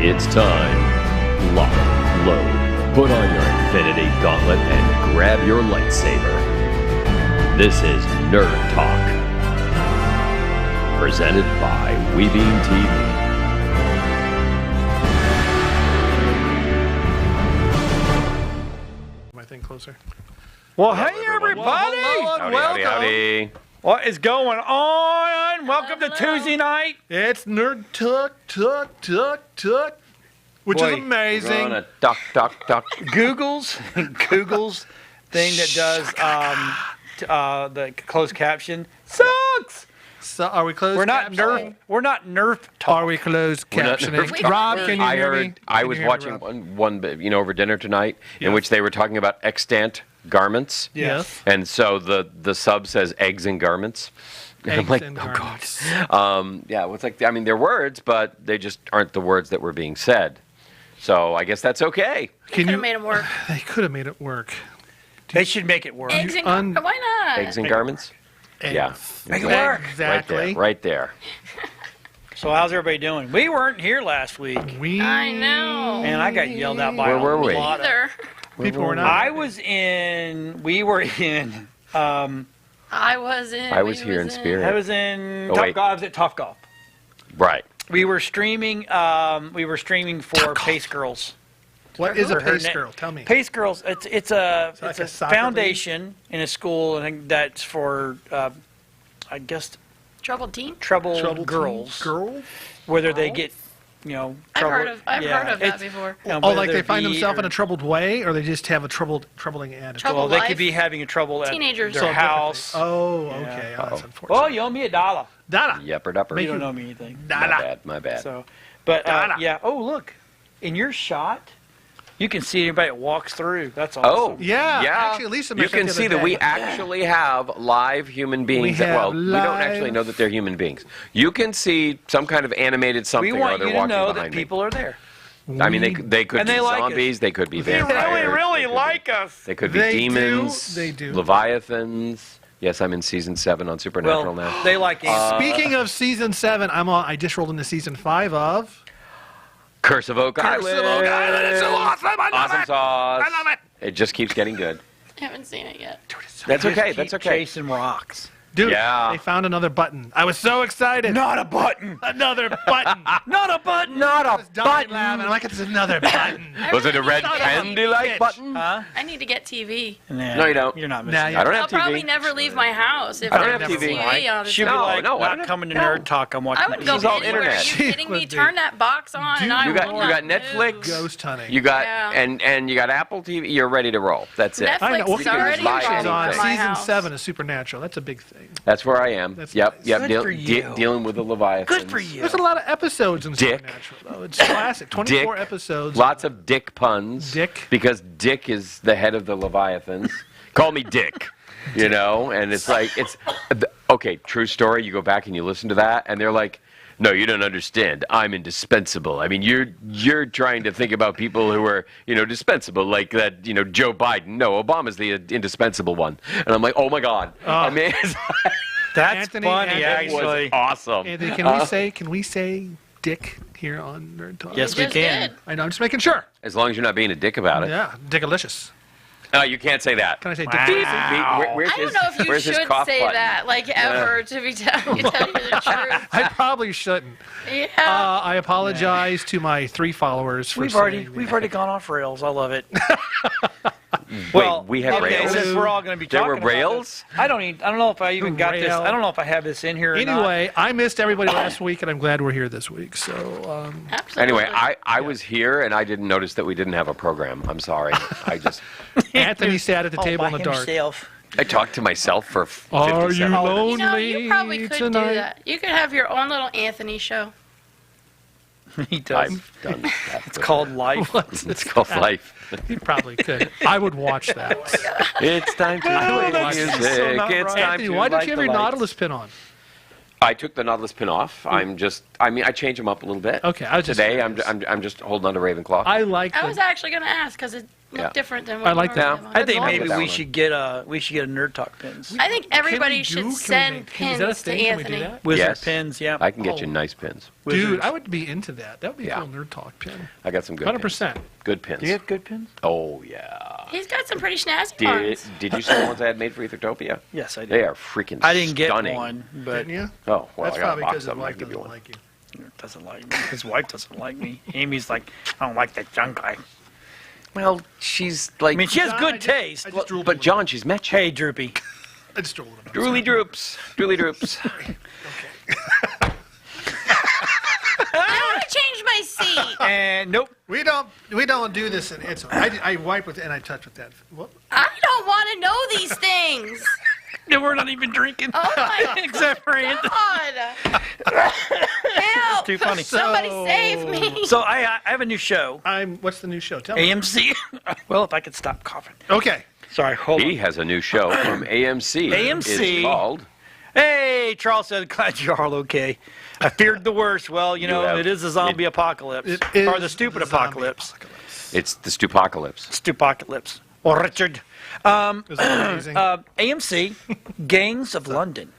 It's time. Lock, load, put on your Infinity Gauntlet and grab your lightsaber. This is Nerd Talk. Presented by Webeam TV. My thing closer. Well, hey everybody! Hello and welcome. Howdy. What is going on? Welcome to Tuesday night. It's Nerd Talk, which Boy, is We're on amazing. a duck. Google's thing that does the closed caption sucks. So, are we closed? We're not captioning? Nerf talk. Are we closed We're not captioning? Nerf talk. Rob, can you I hear me? heard. I Can was you hear me, watching Rob? one over dinner tonight, in which they were talking about extant garments. Yes. And so the sub says eggs and garments. And I'm Eggs like, and oh garments. God. Yeah, well, it's like, I mean, they're words, but they just aren't the words that were being said. So I guess that's okay. Could have made them work. They could have made it work. They should make it work. Eggs and why not? Eggs and garments? Yeah. Make it work. Exactly. Right there. So how's everybody doing? We weren't here last week. I know. Man, I got yelled out by Where were we? a lot of... Either. People were not. We were in... I was in. I was here in spirit. I was in Oh, wait. Top Golf at Top Golf. Right. We were streaming for Pace Girls. What is a For her pace na- girl? Tell me. Pace Girls, it's a like a soccer foundation in a school, and that's for I guess Troubled teen. troubled girls, Girl? whether they get trouble. I've heard of that it's- before. Oh, like they find be themselves in a either- troubled way, or they just have a troubling attitude? Trouble- Well, they life. could be having a trouble at Teenagers. their So house. Oh, Yeah. okay. Oh, that's Oh, unfortunate. you owe me $1. Dada. Yepper dupper. You don't know me anything. My bad. So, but Dada. yeah. Oh, look, in your shot, you can see anybody that walks through. That's awesome. Oh, Yeah, actually, Lisa you mentioned can the see other that we day. actually have live human beings. have Well, we don't actually live- know that they're human beings. You can see some kind of animated something we or want other you to walking know that behind me. people are there. I mean, they could And be they like us. zombies, they could be They vampires. really they could like be, us. They could be They do. demons. They do. Leviathans. Yes, I'm in season 7 on Supernatural Well, now. they like us. Speaking of season 7, I just rolled into season 5 of Curse of Oak Island. Curse of Oak Island. It's so awesome. I love Awesome it. sauce. I love it. It just keeps getting good. I haven't seen it yet. That's Just okay. keep That's okay. Chasing rocks. Dude, Yeah. they found another button. I was so excited. Not a button. Another button. Not a button. Not I a was dying button. laughing. I'm like, it's another button. Was it a red Son of a candy-like bitch. button? Huh? I need to get TV. Nah, No, you don't. You're not Nah, missing. you- I don't I'll have probably TV. never leave my house if I don't there's have a TV. TV on. She'll be No, like, no, I not don't coming to have- Nerd Talk. I'm watching. I would This go is all anywhere. internet. Are you She kidding me? would be. Turn that box on, and I You got will you got not Netflix. move. Ghost hunting. You got Yeah. and you got Apple TV. You're ready to roll. That's it. Netflix I know. is already buy a problem on anything. for my season house. 7 is Supernatural. That's a big thing. That's where I am. That's Yep. nice. Yep. Good for you. Dealing with the Leviathans. Good for you. There's a lot of episodes in Dick. Supernatural, though. It's classic. 24 Dick. episodes. Lots of Dick puns. Dick. Because Dick is the head of the Leviathans. Call me Dick. You know, and it's like okay. True story. You go back and you listen to that, and they're like, "No, you don't understand. I'm indispensable." I mean, you're trying to think about people who are dispensable, like that. Joe Biden. No, Obama's the indispensable one. And I'm like, oh my God. I mean, That's Anthony, funny, Anthony it was actually. awesome. Anthony, can we say Dick here on Nerd Talk? Yes, You we just can. did. I know. I'm just making sure. As long as you're not being a dick about it. Yeah, Dickalicious. You can't say that. Can I say Wow. Dick? Where's I don't his- know if you where's his should cough say button? that, like ever, to be tell you the truth. I probably shouldn't. Yeah. I apologize to my 3 followers for We've saying already gone off rails. I love it. Wait, we had okay, rails? since we're all going to be There talking were about rails? this, I don't know if I even got this. Rail. I don't know if I have this in here or not. Anyway, I missed everybody last week, and I'm glad we're here this week. So, Absolutely. Anyway, I was here and I didn't notice that we didn't have a program. I'm sorry. Anthony sat at the table by in the dark. himself. I talked to myself for 50 Are you seconds. lonely You know, you probably could tonight? do that. You could have your own little Anthony show. He does. I've done that. It's called life. It's called life. He probably could. I would watch that. It's time to would play watch music. this. So not It's right. time Anthony, to why don't light you have the your lights. Nautilus pin on? I took the Nautilus pin off. I change them up a little bit. Okay, I was just Today, curious. I'm just holding on to Ravenclaw. I like I the was actually going to ask because it Yeah. different than what I you like that. normally have on. I think I'll maybe get that we one. should get a Nerd Talk pins. I think everybody should send Is pins that a to thing? Can we do Anthony. that? Wizard Yes. pins, yeah. I can get you Oh. nice pins. Dude, Wizards. I would be into that. That would be Yeah. a cool nerd talk pin. I got some good 100%. pins. Good pins. Do you have good pins? Oh, yeah. He's got some pretty snazzy Did, ones. did you see the ones I had made for Ethertopia? Yes, I did. They are freaking I didn't get stunning. one, but Didn't you? Oh, well, That's I got a probably box because of his them. I wife can give you doesn't one. like you. doesn't like me. His wife doesn't like me. Amy's like, I don't like that young guy. Well, she's like... I mean, she has John, good I just- taste. I just drooled a But little. John, she's met you. Hey, Droopy. I just drooled a little. Drooly droops. Drooly droops. I want to change my seat. And nope. We don't do this. And it's I wipe with it and I touch with that. What? I don't want to know these things. No, we're not even drinking. Oh my Except for Anthony. God. Help. Too funny. Somebody save me. So I have a new show. What's the new show? Tell me. AMC. Well, if I could stop coughing. Okay. Sorry, hold on. He has a new show from AMC. AMC. It's called... Hey, Charles said, glad you're all okay. I feared the worst. Well, you know, have- it is a zombie apocalypse. It Or is the stupid the zombie apocalypse. It's the Stupocalypse. Stupocalypse. Or Richard. Is that amazing? AMC, Gangs of London.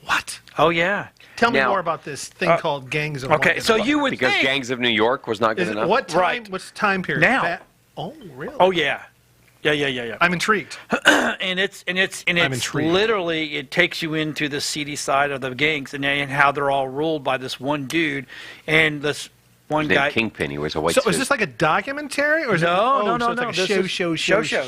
What? Oh, yeah. Tell me Now- more about this thing called Gangs of Okay, London. so you would Because think. Gangs of New York was not good Is it, enough. what time? Right. What's time period? Now. Oh, really? Oh, yeah. Yeah. I'm intrigued. And it's intrigued. literally, it takes you into the seedy side of the gangs and how they're all ruled by this one dude and this one His name guy. Kingpin. He wears a white So suit. is this like a documentary or is No, it? no, no, so it's no. like a This show, is show, show. show.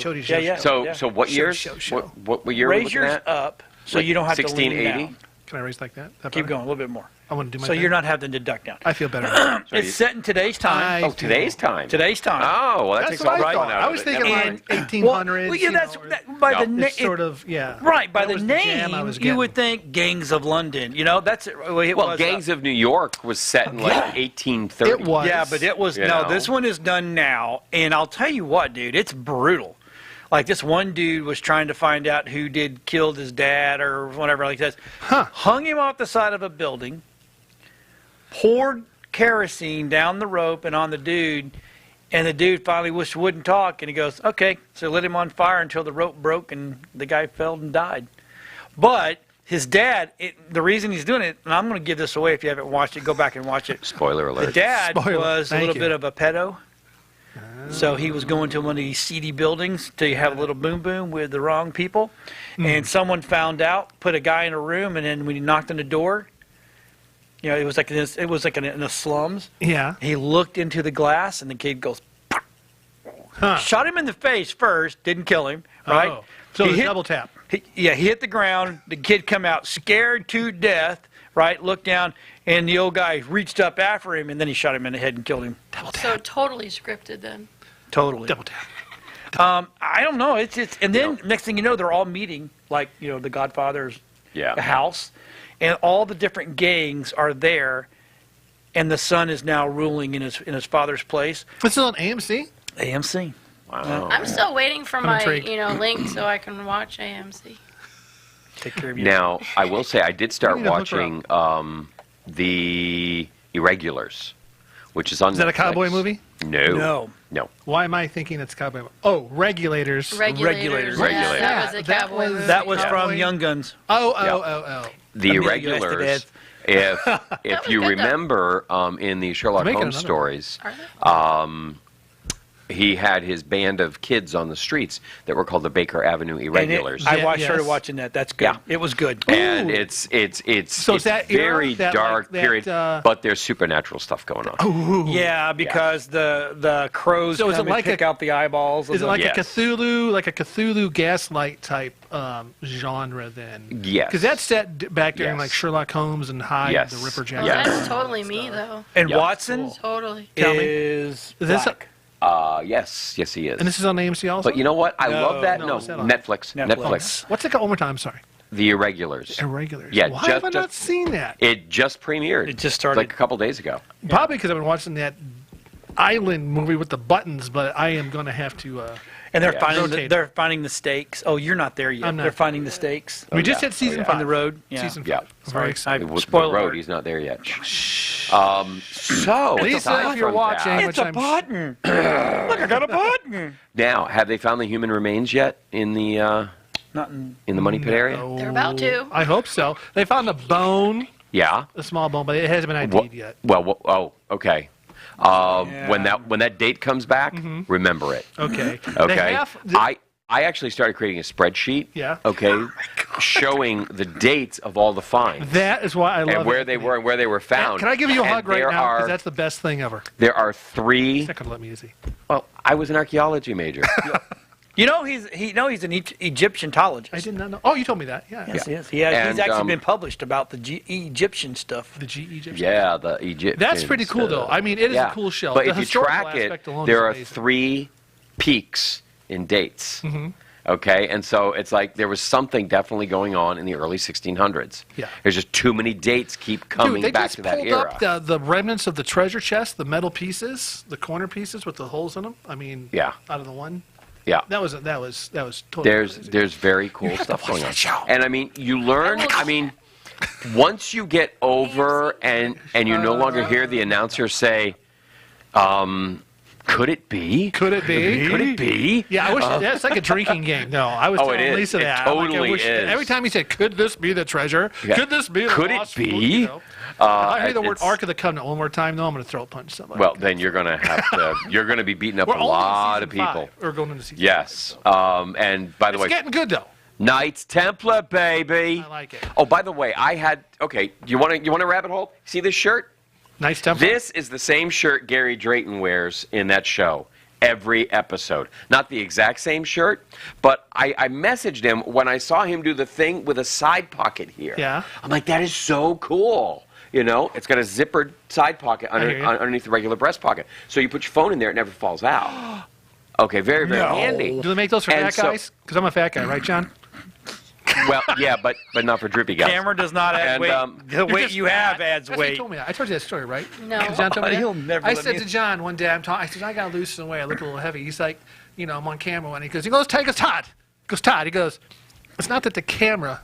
So what Show, years? show. What year are we Raise looking yours at? up so Like you don't have to lean 1680? down. Can I raise like that? Is that Keep better? going a little bit more. I want to do my So thing. you're not having to duck down. I feel better. So It's you- set in today's time. Oh, today's time. Today's time. Oh, well, that That's takes what all I right thought. one out I of was it. thinking Never like mind. 1800s. Well, yeah, that's or- by No. the name. It's sort of, yeah. Right, by That the was the jam I name, was you would getting. think Gangs of London. You know, that's it. Well, it Well, was, Gangs of New York was set in like 1830. It was. Yeah, but it was You no. know? This one is done now, and I'll tell you what, dude, it's brutal. Like this one dude was trying to find out who killed his dad or whatever like that. Hung him off the side of a building, poured kerosene down the rope and on the dude, and the dude finally wouldn't talk, and he goes, "Okay," so lit him on fire until the rope broke and the guy fell and died. But his dad, the reason he's doing it, and I'm going to give this away if you haven't watched it, go back and watch it. Spoiler alert. The dad Spoiler. was a Thank little you. bit of a pedo. So he was going to one of these seedy buildings to have a little boom boom with the wrong people. And someone found out, put a guy in a room, and then when he knocked on the door, you know, it was like in the slums. Yeah. He looked into the glass, and the kid goes, Huh. shot him in the face first, didn't kill him, right? Oh. So He it was hit- double tap. he hit the ground. The kid come out scared to death, right? Looked down, and the old guy reached up after him, and then he shot him in the head and killed him. So totally scripted then. Totally. Double tap. I don't know. It's and then next thing you know, they're all meeting, like the Godfather's Yeah. house, and all the different gangs are there, and the son is now ruling in his father's place. This is on AMC? AMC. Wow. I'm still waiting for I'm my, intrigued. link so I can watch AMC. Take care of you. Now, I will say I did start We need to hook her watching The Irregulars, which is on Is that a Netflix. cowboy movie? No. No. Why am I thinking it's cowboy? Oh, Regulators. Regulators. Yeah, that was a That cowboy was- movie. That was Yeah. from Young Guns. Oh. The Emilio Irregulars. Estevez. If was you good, though. remember in the Sherlock Making Holmes another stories, Are they? he had his band of kids on the streets that were called the Baker Avenue And Irregulars. I Yeah, started yes. watching that. That's good. Yeah. It was good. And Ooh. it's So is that era, very that, dark like, that, period, but there's supernatural stuff going on. Ooh. Yeah, because the crows So is come it like and pick a- out the eyeballs. of Is it the- like Yes. a Cthulhu Gaslight type genre then? Yes. Because that's set back during Yes. like Sherlock Holmes and Hyde, Yes. the Ripper Oh, Jack. Yes. that's totally me though. and Yeah. Watson Totally. Tell me. is Is this black. Yes, he is. And this is on AMC also? But you know what? I No, love that. no, No, what's that on? Netflix. Netflix. What's it called? One more time, I'm sorry. The Irregulars. Irregulars. Yeah, Why just- have I not just- seen that? It just premiered. It just started. like a couple days ago. Probably because I've been watching that Island movie with the buttons, but I am going to have to... And they're Yeah. finding Rotate. they're finding the stakes. Oh, you're not there yet. I'm not. They're finding the stakes we just yeah. hit season Oh, yeah. 5. On the road. Yeah. Season 5. Yeah. I'm very excited. With the Spoiler road, alert. he's not there yet. So, Lisa, aside if you're from watching, that- It's a button. Look, I got a button. now, have they found the human remains yet in the Money Pit area? They're about to. I hope so. They found a bone, Yeah. a small bone, but it hasn't been ID'd yet. Oh, okay. When that date comes back, remember it. Okay. Okay. I actually started creating a spreadsheet. Yeah. Okay. Showing the dates of all the finds That is why I love and where it. they were and where they were found. Can I give you a And hug right there now? Because are- that's the best thing ever. There are 3. He's not going to let me, is he? Well, I was an archaeology major. You know he's an Egyptologist. I did not know. Oh, you told me that. Yeah. Yes, yeah. yes. He's And, actually been published about the Egyptian stuff. The G Egypt. Yeah, the Egyptian. That's pretty cool, though. I mean, it is a cool show. But The if you historical track it, aspect alone there is are amazing. 3 peaks in dates. Okay, and so it's like there was something definitely going on in the early 1600s. Yeah. There's just too many dates keep coming Dude, they back just to that pulled era. up the remnants of the treasure chest, the metal pieces, the corner pieces with the holes in them. I mean, Yeah. out of the one. Yeah. That was totally crazy. There's very cool stuff going on. that show. And I mean, you learn, I mean, once you get over and you no longer hear the announcer say, could it be? Could it be? Could it be? Yeah, I wish that's like a drinking game. No, I was Oh, telling it is. Lisa It that. I'm like, I totally wish- is. Every time he said, "Could this be the treasure? Yeah. Could this be the Could it lost be? book?" You know? If I hear the word it's- Ark of the Covenant one more time, though, I'm going to throat punch somebody. Well, then you're going to have to, you're going to be beating up we're a only in lot of season people. 5. We're going into season Yes. 5, so. And by the It's way, getting good though. Knights Templar, baby. I like it. Oh, by the way, you want a rabbit hole? See this shirt? Nice tempo. This is the same shirt Gary Drayton wears in that show every episode. Not the exact same shirt, but I messaged him when I saw him do the thing with a side pocket here. Yeah. I'm like, that is so cool. You know, it's got a zippered side pocket hear you. underneath the regular breast pocket. So you put your phone in there, it never falls out. Okay, very, very handy. Do they make those for And fat so- guys? Because I'm a fat guy, right, John? Well, yeah, but not for drippy guys. Camera does not add And, weight. The weight just you have fat. adds That's what he weight. told me that. I told you that story, right? No. John told me that? He'll never I let said me- to John one day, I said, I got to lose some weight. I look a little heavy. He's like, I'm on camera. And he goes, Todd. He goes, it's not that the camera,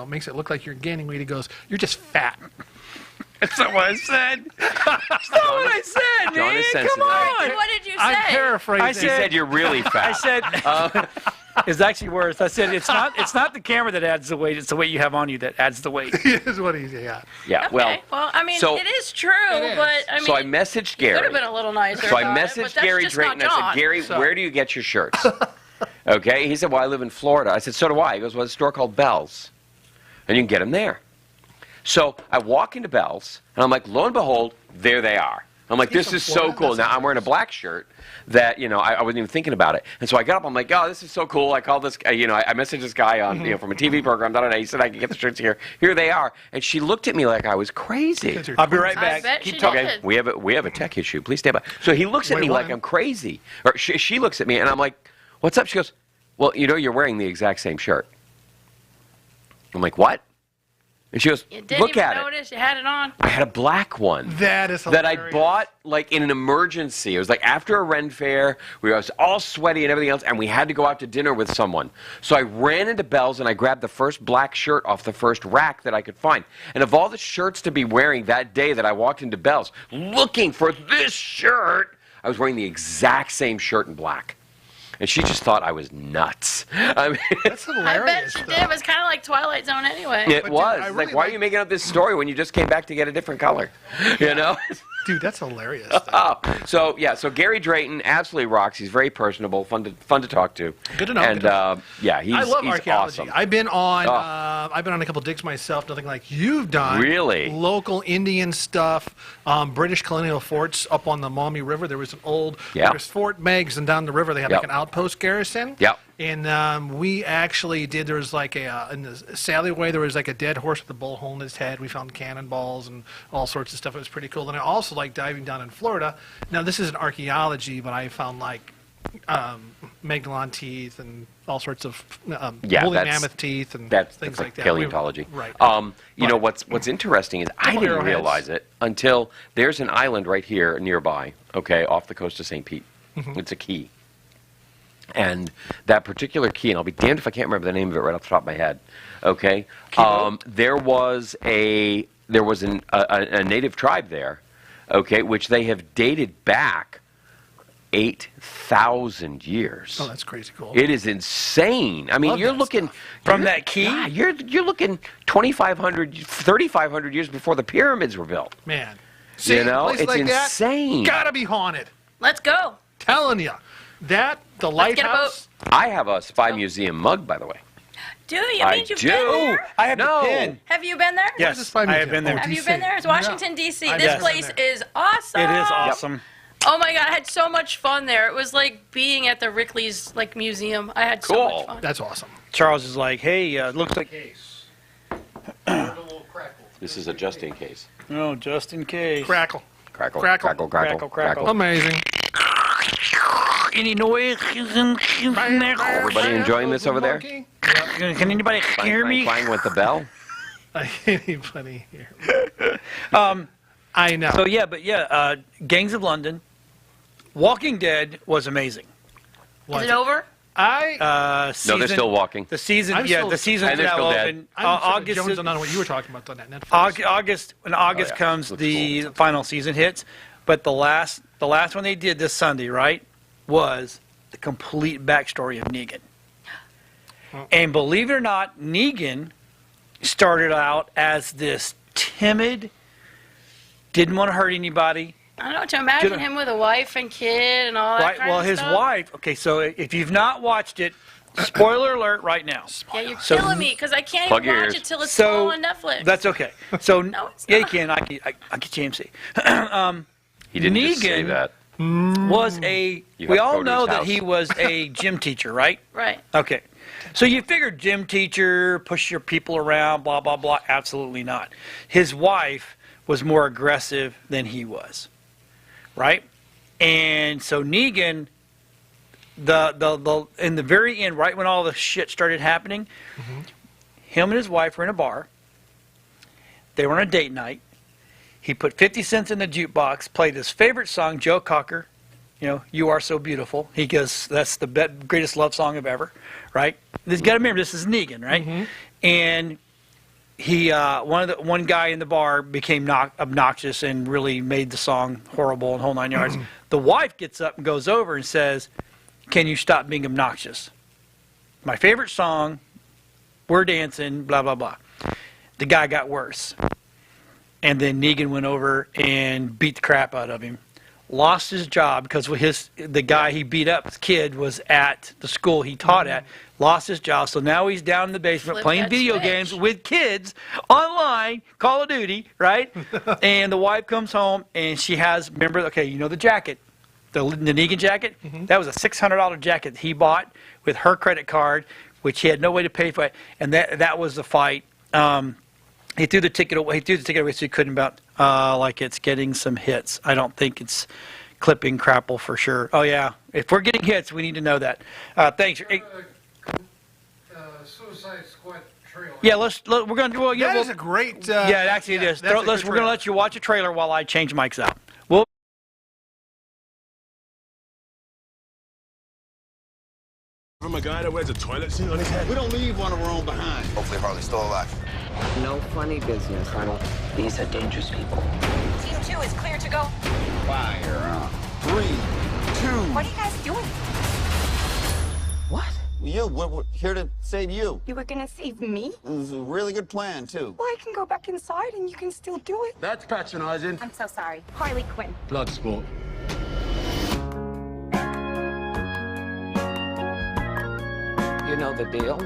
makes it look like you're gaining weight. He goes, you're just fat. That's not what I said. That's not what I said, John man. is Come sensitive. on. What did you say? I'm paraphrasing. I He said you're really fat. I said it's actually worse. I said it's not the camera that adds the weight. It's the weight you have on you that adds the weight. is what he's, yeah. Yeah, Okay. well, I mean, so- it is true, It is. but I mean, so I messaged could have Gary. been a little nicer. So I about it, but messaged that's Gary just not Drayton. I said, John. Gary, So- where do you get your shirts? Okay. He said, well, I live in Florida. I said, so do I. He goes, well, there's a store called Bell's. And you can get them there. So I walk into Bell's, and I'm like, lo and behold, there they are. I'm like, He's this from is so Florida? cool. That's Now, I'm wearing a black shirt that, I wasn't even thinking about it. And so I got up. I'm like, oh, this is so cool. I called this, I messaged this guy on, from a TV program. He said I could get the shirts here. Here they are. And she looked at me like I was crazy. I'll be right I back. bet Keep she talking. did. Okay, we have a tech issue. Please stay by. So he looks at Wait, me like what? I'm crazy. Or she looks at me, and I'm like, what's up? She goes, well, you're wearing the exact same shirt. I'm like, what? And she goes, You didn't look even at it. notice you had it on. I had a black one. That is That I hilarious. bought like in an emergency. It was like after a Ren fair. We was all sweaty and everything else, and we had to go out to dinner with someone. So I ran into Bell's and I grabbed the first black shirt off the first rack that I could find. And of all the shirts to be wearing that day that I walked into Bell's, looking for this shirt, I was wearing the exact same shirt in black. And she just thought I was nuts. I mean, That's I hilarious. bet she though. did. It was kind of like Twilight Zone anyway. it But, was. dude, I Like, really why are like- you making up this story when you just came back to get a different color? You know? Dude, that's hilarious. Oh, so Gary Drayton absolutely rocks. He's very personable, fun to talk to. Good to know, And good to he's I love he's archaeology. awesome. I've been on Oh. a couple digs myself, nothing like you've done. Really? Local Indian stuff, British colonial forts up on the Maumee River. There was an old Yeah. there's Fort Meigs, and down the river they have Yep. like an outpost garrison. Yep. And we actually did. There was like in the Sallyway, there was like a dead horse with a bullet hole in his head. We found cannonballs and all sorts of stuff. It was pretty cool. And I also like diving down in Florida. Now this isn't archaeology, but I found like megalon teeth and all sorts of Yeah, woolly that's- mammoth teeth and That's things the like that. paleontology. Right. You know what's interesting is I didn't arrowheads. realize it until there's an island right here nearby. Okay, off the coast of St. Pete. Mm-hmm. It's a key. And that particular key, and I'll be damned if I can't remember the name of it right off the top of my head. Okay, there was a there was a native tribe there, okay, which they have dated back 8,000 years. Oh, that's crazy cool. It is insane. I mean, Love you're that looking stuff. From that key? Yeah, you're looking 2,500, 3,500 years before the pyramids were built. Man. See, You know, a place it's like insane. That, gotta be haunted. Let's go. Telling you. That, the Let's get a lighthouse. I have a Spy Museum mug, by the way. Do you? I Mean you've do. been Oh, there? I have No. the pin. Have you been there? Yes, the Spy I have Museum? been there. Oh, Have you DC. been there? It's Washington, D.C. I've This been place there. is awesome. It is awesome. Oh my God, I had so much fun there. It was like being at the Ripley's museum. I had so Cool. much fun. That's awesome. Charles is like, hey, looks like case. This is a just in case. Oh, just in case. Crackle. Crackle, Crackle. crackle, crackle, Crackle. Amazing. Any noise in there? Everybody enjoying this over there? Monkey? Can anybody hear me? Clang with the bell. Anybody here? I know. So yeah, Gangs of London, Walking Dead was amazing. Is it over? I Season, No, they're still walking. The season, I'm yeah, still- the season's And they're now still dead. open. I'm sure August, Jones is- on what you were talking about on that Netflix. August, when August yeah. comes, Looks the final season hits. But the last one they did this Sunday, right, was the complete backstory of Negan. And believe it or not, Negan started out as this timid, didn't want to hurt anybody. I don't know. To imagine him with a wife and kid and all that Right. kind Well, of his stuff. wife. Okay, so if you've not watched it, spoiler alert right now. Yeah, you're So- killing me because I can't Plug even your watch ears. it till it's So all on Netflix. that's okay. So No, it's yeah, you not. can. I get you AMC. He didn't just say Negan that. Was a. You We have to all go to know his that house. he was a gym teacher, right? Right. Okay. So you figured gym teacher, push your people around, blah, blah, blah. Absolutely not. His wife was more aggressive than he was, right? And so Negan, in the very end, right when all the shit started happening, him and his wife were in a bar. They were on a date night. He put 50 cents in the jukebox, played his favorite song, Joe Cocker, You Are So Beautiful. He goes, that's the greatest love song of ever, right? You got to remember, this is Negan, right? And he, one guy in the bar became obnoxious and really made the song horrible and whole 9 yards. The wife gets up and goes over and says, "Can you stop being obnoxious? My favorite song, we're dancing, blah, blah, blah." The guy got worse. And then Negan went over and beat the crap out of him. Lost his job because the guy he beat up, his kid, was at the school he taught at. Lost his job, so now he's down in the basement Flip playing that video switch. games with kids online, Call of Duty, right? And the wife comes home and she has, remember, okay, you know the jacket, the Negan jacket? That was a $600 jacket he bought with her credit card, which he had no way to pay for it. And that was the fight. He threw the ticket away. So he couldn't like it's getting some hits. I don't think it's clipping Crapple for sure. Oh yeah, if we're getting hits, we need to know that. Thanks. Suicide Squad trailer. Yeah, we're gonna. Well, yeah, That is a great. yeah, actually it is. that's a good We're gonna trailer. let you watch a trailer while I change mics out. We'll. From a guy that wears a toilet seat on his head. We don't leave one of our own behind. Hopefully Harley's still alive. No funny business, Colonel. These are dangerous people. Team 2 is clear to go. Fire. 3, 2. What are you guys doing? What? We're here to save you. You were gonna save me? This is a really good plan, too. Well, I can go back inside and you can still do it. That's patronizing. I'm so sorry. Harley Quinn. Blood sport. You know the deal.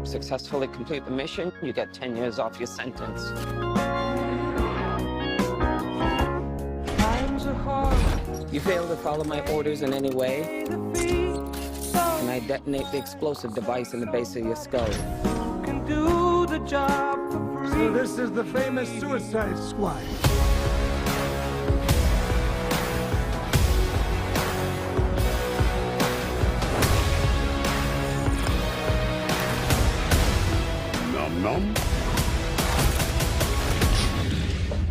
Successfully complete the mission, you get 10 years off your sentence. You fail to follow my orders in any way, and I detonate the explosive device in the base of your skull. So this is the famous Suicide Squad. Nom nom.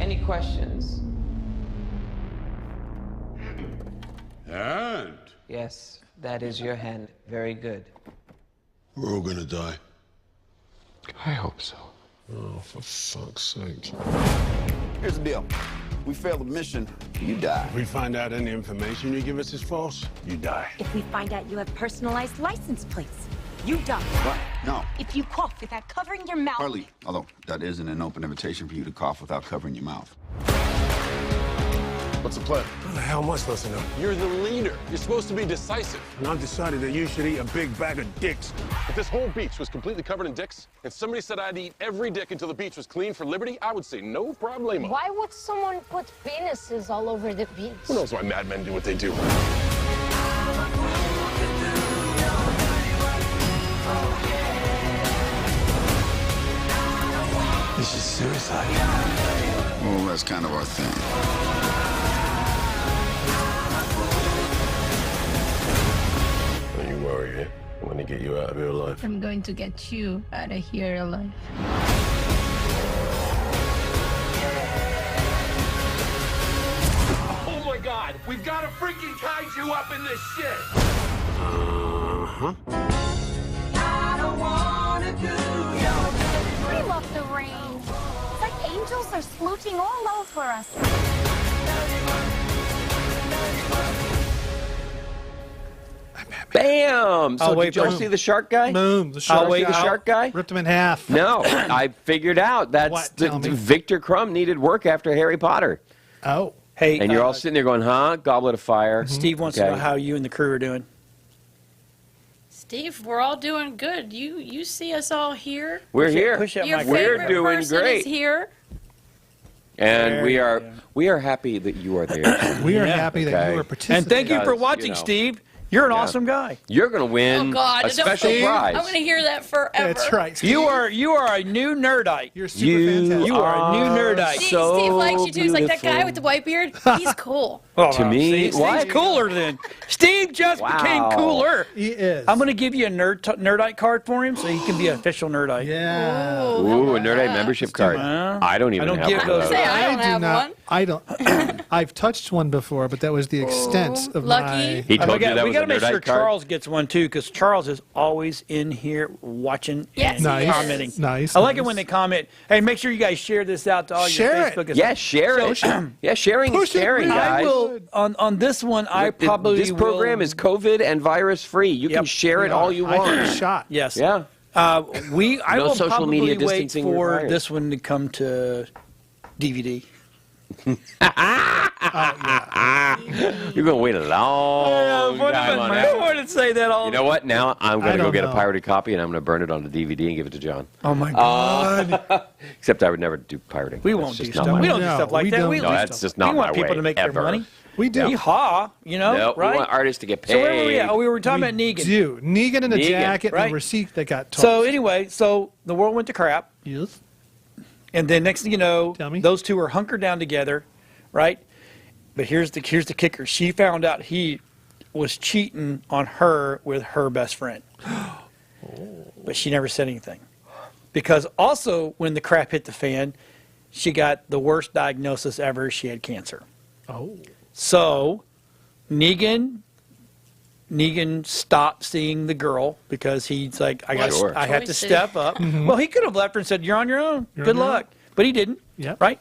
Any questions? And Yes, that is your hand. Very good. we're all gonna die. I hope so. Oh, for fuck's sake. Here's the deal. We fail the mission, you die. If we find out any information you give us is false, you die. If we find out you have personalized license plates, you die. What? No. If you cough without covering your mouth. Harley, although that isn't an open invitation for you to cough without covering your mouth. What's the plan? How the hell am I supposed to know? You're the leader. You're supposed to be decisive. And I've decided that you should eat a big bag of dicks. If this whole beach was completely covered in dicks, and somebody said I'd eat every dick until the beach was clean for liberty, I would say no problemo. Why would someone put penises all over the beach? Who knows why madmen do what they do? This is suicide. Well, that's kind of our thing. Don't you worry, eh? I'm gonna get you out of here alive. I'm going to get you out of here alive. Oh my God! We've got a freaking kaiju up in this shit! We love the rain. It's like angels are smooching all over us. Bam! So wait did y'all for- see the shark guy? Boom. The shark. wait, The shark guy? Ripped him in half. No, I figured out that's What? Tell me. Victor Crumb needed work after Harry Potter. Oh. Hey, And you're all sitting there going, huh? Goblet of Fire. Steve wants to Okay. know how you and the crew are doing. Steve, we're all doing good. You see us all here. We're here. Push that Your mic. We're favorite doing person great. is here. And There we you are go. we are happy that you are there. We are Yeah. happy that Okay. you are participating. And thank you for Because, watching, you know. Steve. You're an awesome guy. You're going to win Oh God! a special Don't- prize. I'm going to hear that forever. That's right. Steve. You are a new nerdite. You're super You fantastic. You are a new nerdite. Steve, so Steve likes you too. He's like that guy beautiful. with the white beard. He's cool. Oh, To me, Steve's what? cooler than Steve just became Wow. cooler. He is. I'm going to give you a nerdite card for him so he can be an official nerdite. Yeah. Ooh, a Nerdite membership card. Well, I don't even I don't have give one those- of Say those. I don't do have not. one. I don't. I've touched one before, but that was the extent of lucky. my. He told you that we was got a to make Nerdite sure card? Charles gets one too, because Charles is always in here watching Yes, and he Nice. is. commenting. Nice. I like it nice. when they comment. Hey, make sure you guys share this out to all Share your it. Facebook. and Yeah, stuff. share it. Yeah, sharing is Push it, caring, man. guys. I will on this one. I probably This program will, is COVID and virus free. You can Yep. share it all you I want. took a shot. Yes. Yeah. I No will social probably media wait distancing for required. this one to come to DVD. You're going to wait a long time on that. I wanted to say that all. You know what? Now I'm I going to go don't get a know. pirated copy and I'm going to burn it on a DVD and give it to John. Oh my God. Except I would never do pirating. We That's won't do just not stuff. my We way. don't do No, stuff like we that. don't We, do No, that's just not we want my people way, to make ever. their money. We do. Yeehaw, you know, No, right? we want artists to get paid. So where were we at? Oh, we were talking We about Negan. do. Negan in a Negan, jacket and right. a receipt that got tossed. So anyway, so the world went to crap, Yes. and then next thing you know, Tell me. those two were hunkered down together, right? But here's the kicker. She found out he was cheating on her with her best friend. But she never said anything. Because also when the crap hit the fan, she got the worst diagnosis ever. She had cancer. Oh. So Negan stopped seeing the girl because he's like, I Sure. have to Choices. step up. Well, he could have left her and said, "You're on your own. You're Good on your luck." But he didn't. Yep. Right.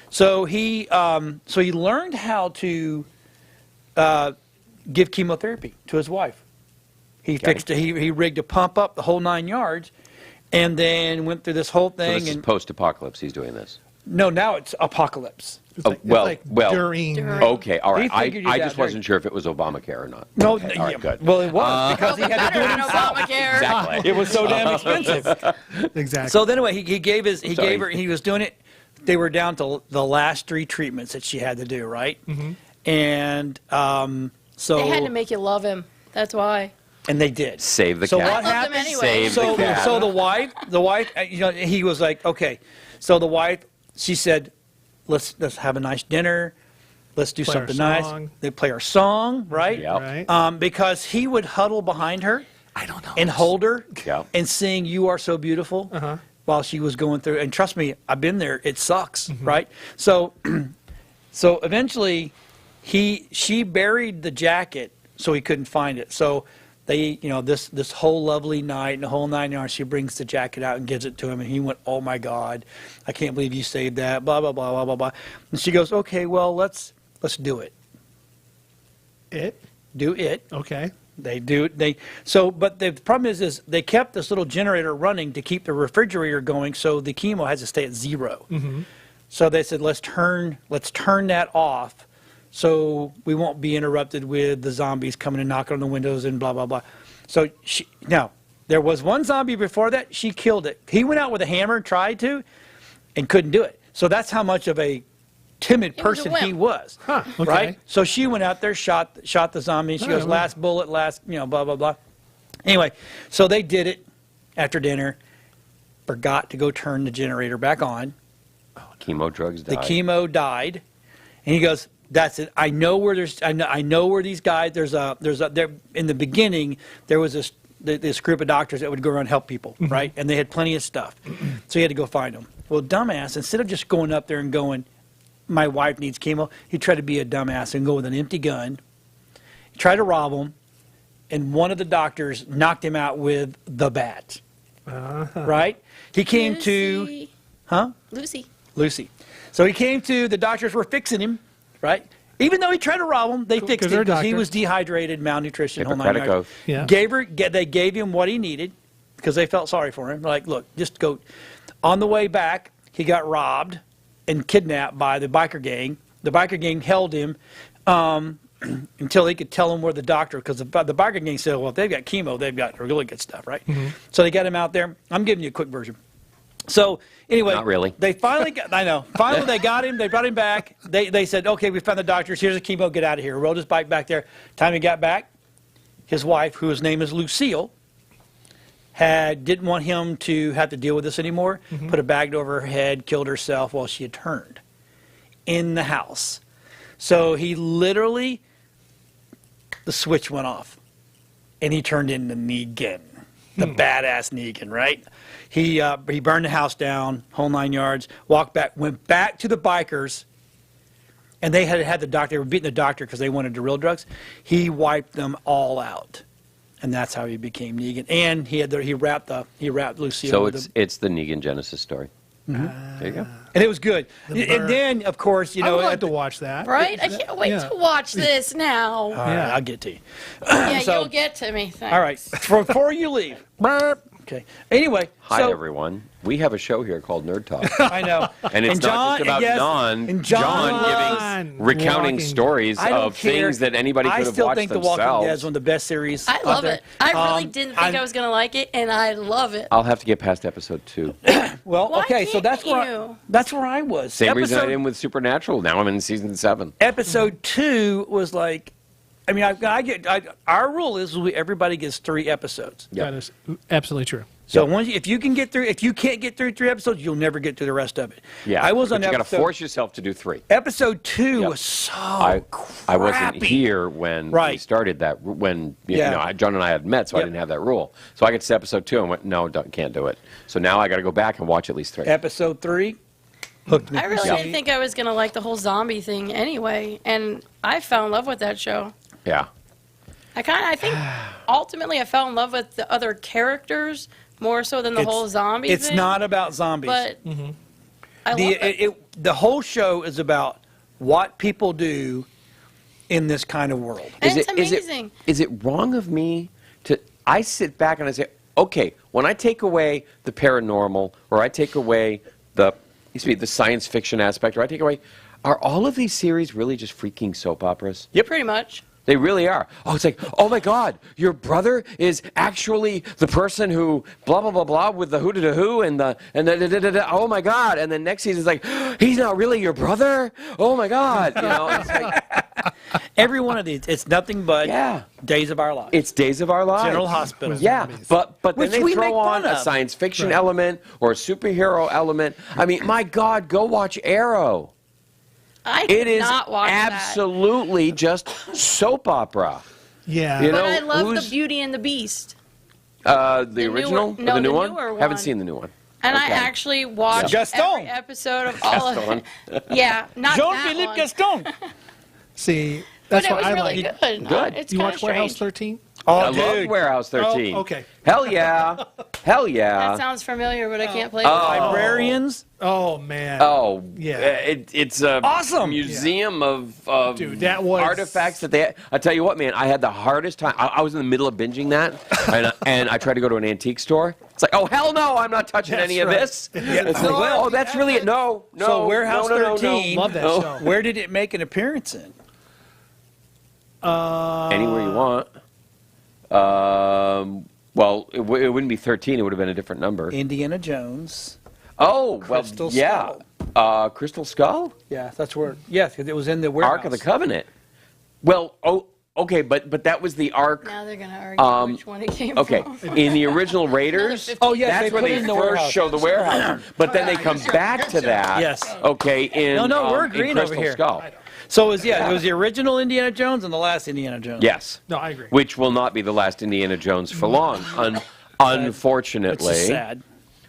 So he learned how to give chemotherapy to his wife. He fixed it. He rigged a pump up the whole 9 yards, and then went through this whole So thing. this is and post-apocalypse. He's doing this. no, now it's apocalypse. It's Oh, like, well, it's like well. during. Okay, all right. He figured it I out just during- wasn't sure if it was Obamacare or not. No, Okay, all right, good. Well, it was because he had to do Better it than himself. Obamacare. Exactly. It was so damn expensive. Exactly. So then, anyway, he gave Sorry. her. He was doing it. They were down to the last 3 treatments that she had to do, right? Mm-hmm. And so They had to make you love him. That's why. and they did. Save the So cat. what I love them happened? anyway. Save the So cat. so the wife, you know, he was like, okay. So the wife, she said, let's have a nice dinner. Let's do Play our something nice. song. They play our song, right? Yep. Right. Because he would huddle behind her. I don't know. And hold her Yeah. and sing "You Are So Beautiful" Uh-huh. while she was going through. And trust me, I've been there. It sucks, right? So, so eventually, she buried the jacket so he couldn't find it. So They, this whole lovely night and the whole 9 yards, she brings the jacket out and gives it to him, and he went, "Oh my God, I can't believe you saved that." Blah blah blah blah blah blah. And she goes, "Okay, well let's do it." Do it. Okay. They do. But the problem is they kept this little generator running to keep the refrigerator going, so the chemo has to stay at 0. Mm-hmm. So they said, let's turn that off, so we won't be interrupted with the zombies coming and knocking on the windows and blah blah blah. So now there was one zombie before that. She killed it. He went out with a hammer, tried to, and couldn't do it. So that's how much of a timid person he was. Huh, okay. Right? So she went out there, shot the zombie. She goes, last bullet, blah blah blah. Anyway, so they did it after dinner. Forgot to go turn the generator back on. Chemo drugs died. The chemo died, and he goes, "That's it. I know where I know where these guys. There in the beginning there was this group of doctors that would go around and help people, right? And they had plenty of stuff, so he had to go find them. Well, dumbass, instead of just going up there and going, my wife needs chemo, he tried to be a dumbass and go with an empty gun. He tried to rob them, and one of the doctors knocked him out with the bat. Right? He came to, Lucy. So he came to, the doctors were fixing him, right? Even though he tried to rob him, they fixed him because he was dehydrated, malnutrition, whole 9 yards. Yeah. They gave him what he needed because they felt sorry for him. Like, look, just go. On the way back, he got robbed and kidnapped by the biker gang. The biker gang held him until they could tell him where the doctor, because the biker gang said, well, if they've got chemo, they've got really good stuff, right? Mm-hmm. So they got him out there. I'm giving you a quick version. So anyway, not really. They finally got, I know, finally they got him. They brought him back. They said, okay, we found the doctors. Here's the chemo. Get out of here. Rode his bike back there. Time he got back, his wife, whose name is Lucille, didn't want him to have to deal with this anymore. Mm-hmm. Put a bag over her head, killed herself while she had turned in the house. So he literally, the switch went off, and he turned into Negan, the badass Negan, right? He burned the house down, whole 9 yards. Went back to the bikers, and they had the doctor. They were beating the doctor because they wanted the real drugs. He wiped them all out. And that's how he became Negan. And he wrapped Lucille. So it's the Negan Genesis story. Mm-hmm. There you go. And it was good. And then, of course, I would like to watch that. Right? I can't wait to watch this now. All right, I'll get to you. Yeah, you'll get to me. Thanks. All right. Before you leave. Okay. Anyway. Hi, everyone. We have a show here called Nerd Talk. I know. And it's not just about John recounting stories of things that anybody could have watched themselves. I still think The Walking Dead is one of the best series. I love it. I really didn't think I was going to like it, and I love it. I'll have to get past episode 2. Well, Why okay, so can't that's where I was. Same reason I did with Supernatural. Now I'm in season 7. Episode 2 was like, I mean, our rule is everybody gets 3 episodes. Yep. That is absolutely true. So if you can't get through 3 episodes, you'll never get through the rest of it. Yeah, I was on you got to episode. force yourself to do 3. Episode 2 was so I wasn't here when we started that. When John and I had met, so I didn't have that rule. So I get to episode 2 and went, no, can't do it. So now I got to go back and watch at least 3. Episode 3 hooked me. I really didn't think I was going to like the whole zombie thing anyway, and I fell in love with that show. Yeah. I think ultimately I fell in love with the other characters more so than the whole zombie thing. It's not about zombies. But I love it. The whole show is about what people do in this kind of world. And it's amazing. Is it wrong of me to... I sit back and I say, okay, when I take away the paranormal, or I take away the science fiction aspect, or I take away... Are all of these series really just freaking soap operas? Yep. Pretty much. They really are. Oh, it's like, oh my God, your brother is actually the person who blah blah blah blah with the who and the oh my God, and then next season is like, he's not really your brother. Oh my God, it's like every one of these. It's nothing but Days of Our Lives. It's Days of Our Lives. General Hospital. Yeah, but then they throw on a science fiction element or a superhero element. I mean, my God, go watch Arrow. It is not absolutely just soap opera. Yeah. But I love the Beauty and the Beast. The original? No, the new newer one? Haven't seen the new one. And I actually watched every episode of all of it. Yeah, not Jean-Philippe Gaston. See, That's but it what was I really like. good. Good. It's You kind watch of Warehouse strange. 13? Oh, I dude. love Warehouse 13. Oh, okay. Hell yeah. Hell yeah. That sounds familiar, but I can't play Librarians. Oh, man. Oh, Yeah. It's a Awesome. museum of Dude, that was- artifacts that they. I tell you what, man, I had the hardest time. I was in the middle of binging that, and I tried to go to an antique store. It's like, oh hell no, I'm not touching any of this. It's like, oh, that's really it. No, no. So Warehouse no, 13. Love that show. Where did it make an appearance in? Anywhere you want. Well, it wouldn't be 13. It would have been a different number. Indiana Jones. Oh, Crystal well, yeah. Crystal Skull? Yeah, that's where. Yeah, it was in the warehouse. Ark of the Covenant. Well, okay, but that was the Ark. Now they're going to argue which one it came Okay, from. in the original Raiders, Oh, yes, that's they where put they it in the first warehouse. show the warehouse. But then they come back to that. Yes. Okay, in No, we're in agreeing over Crystal here. Skull. So it was the original Indiana Jones and the last Indiana Jones. Yes. No, I agree. Which will not be the last Indiana Jones for long, unfortunately. Which is sad.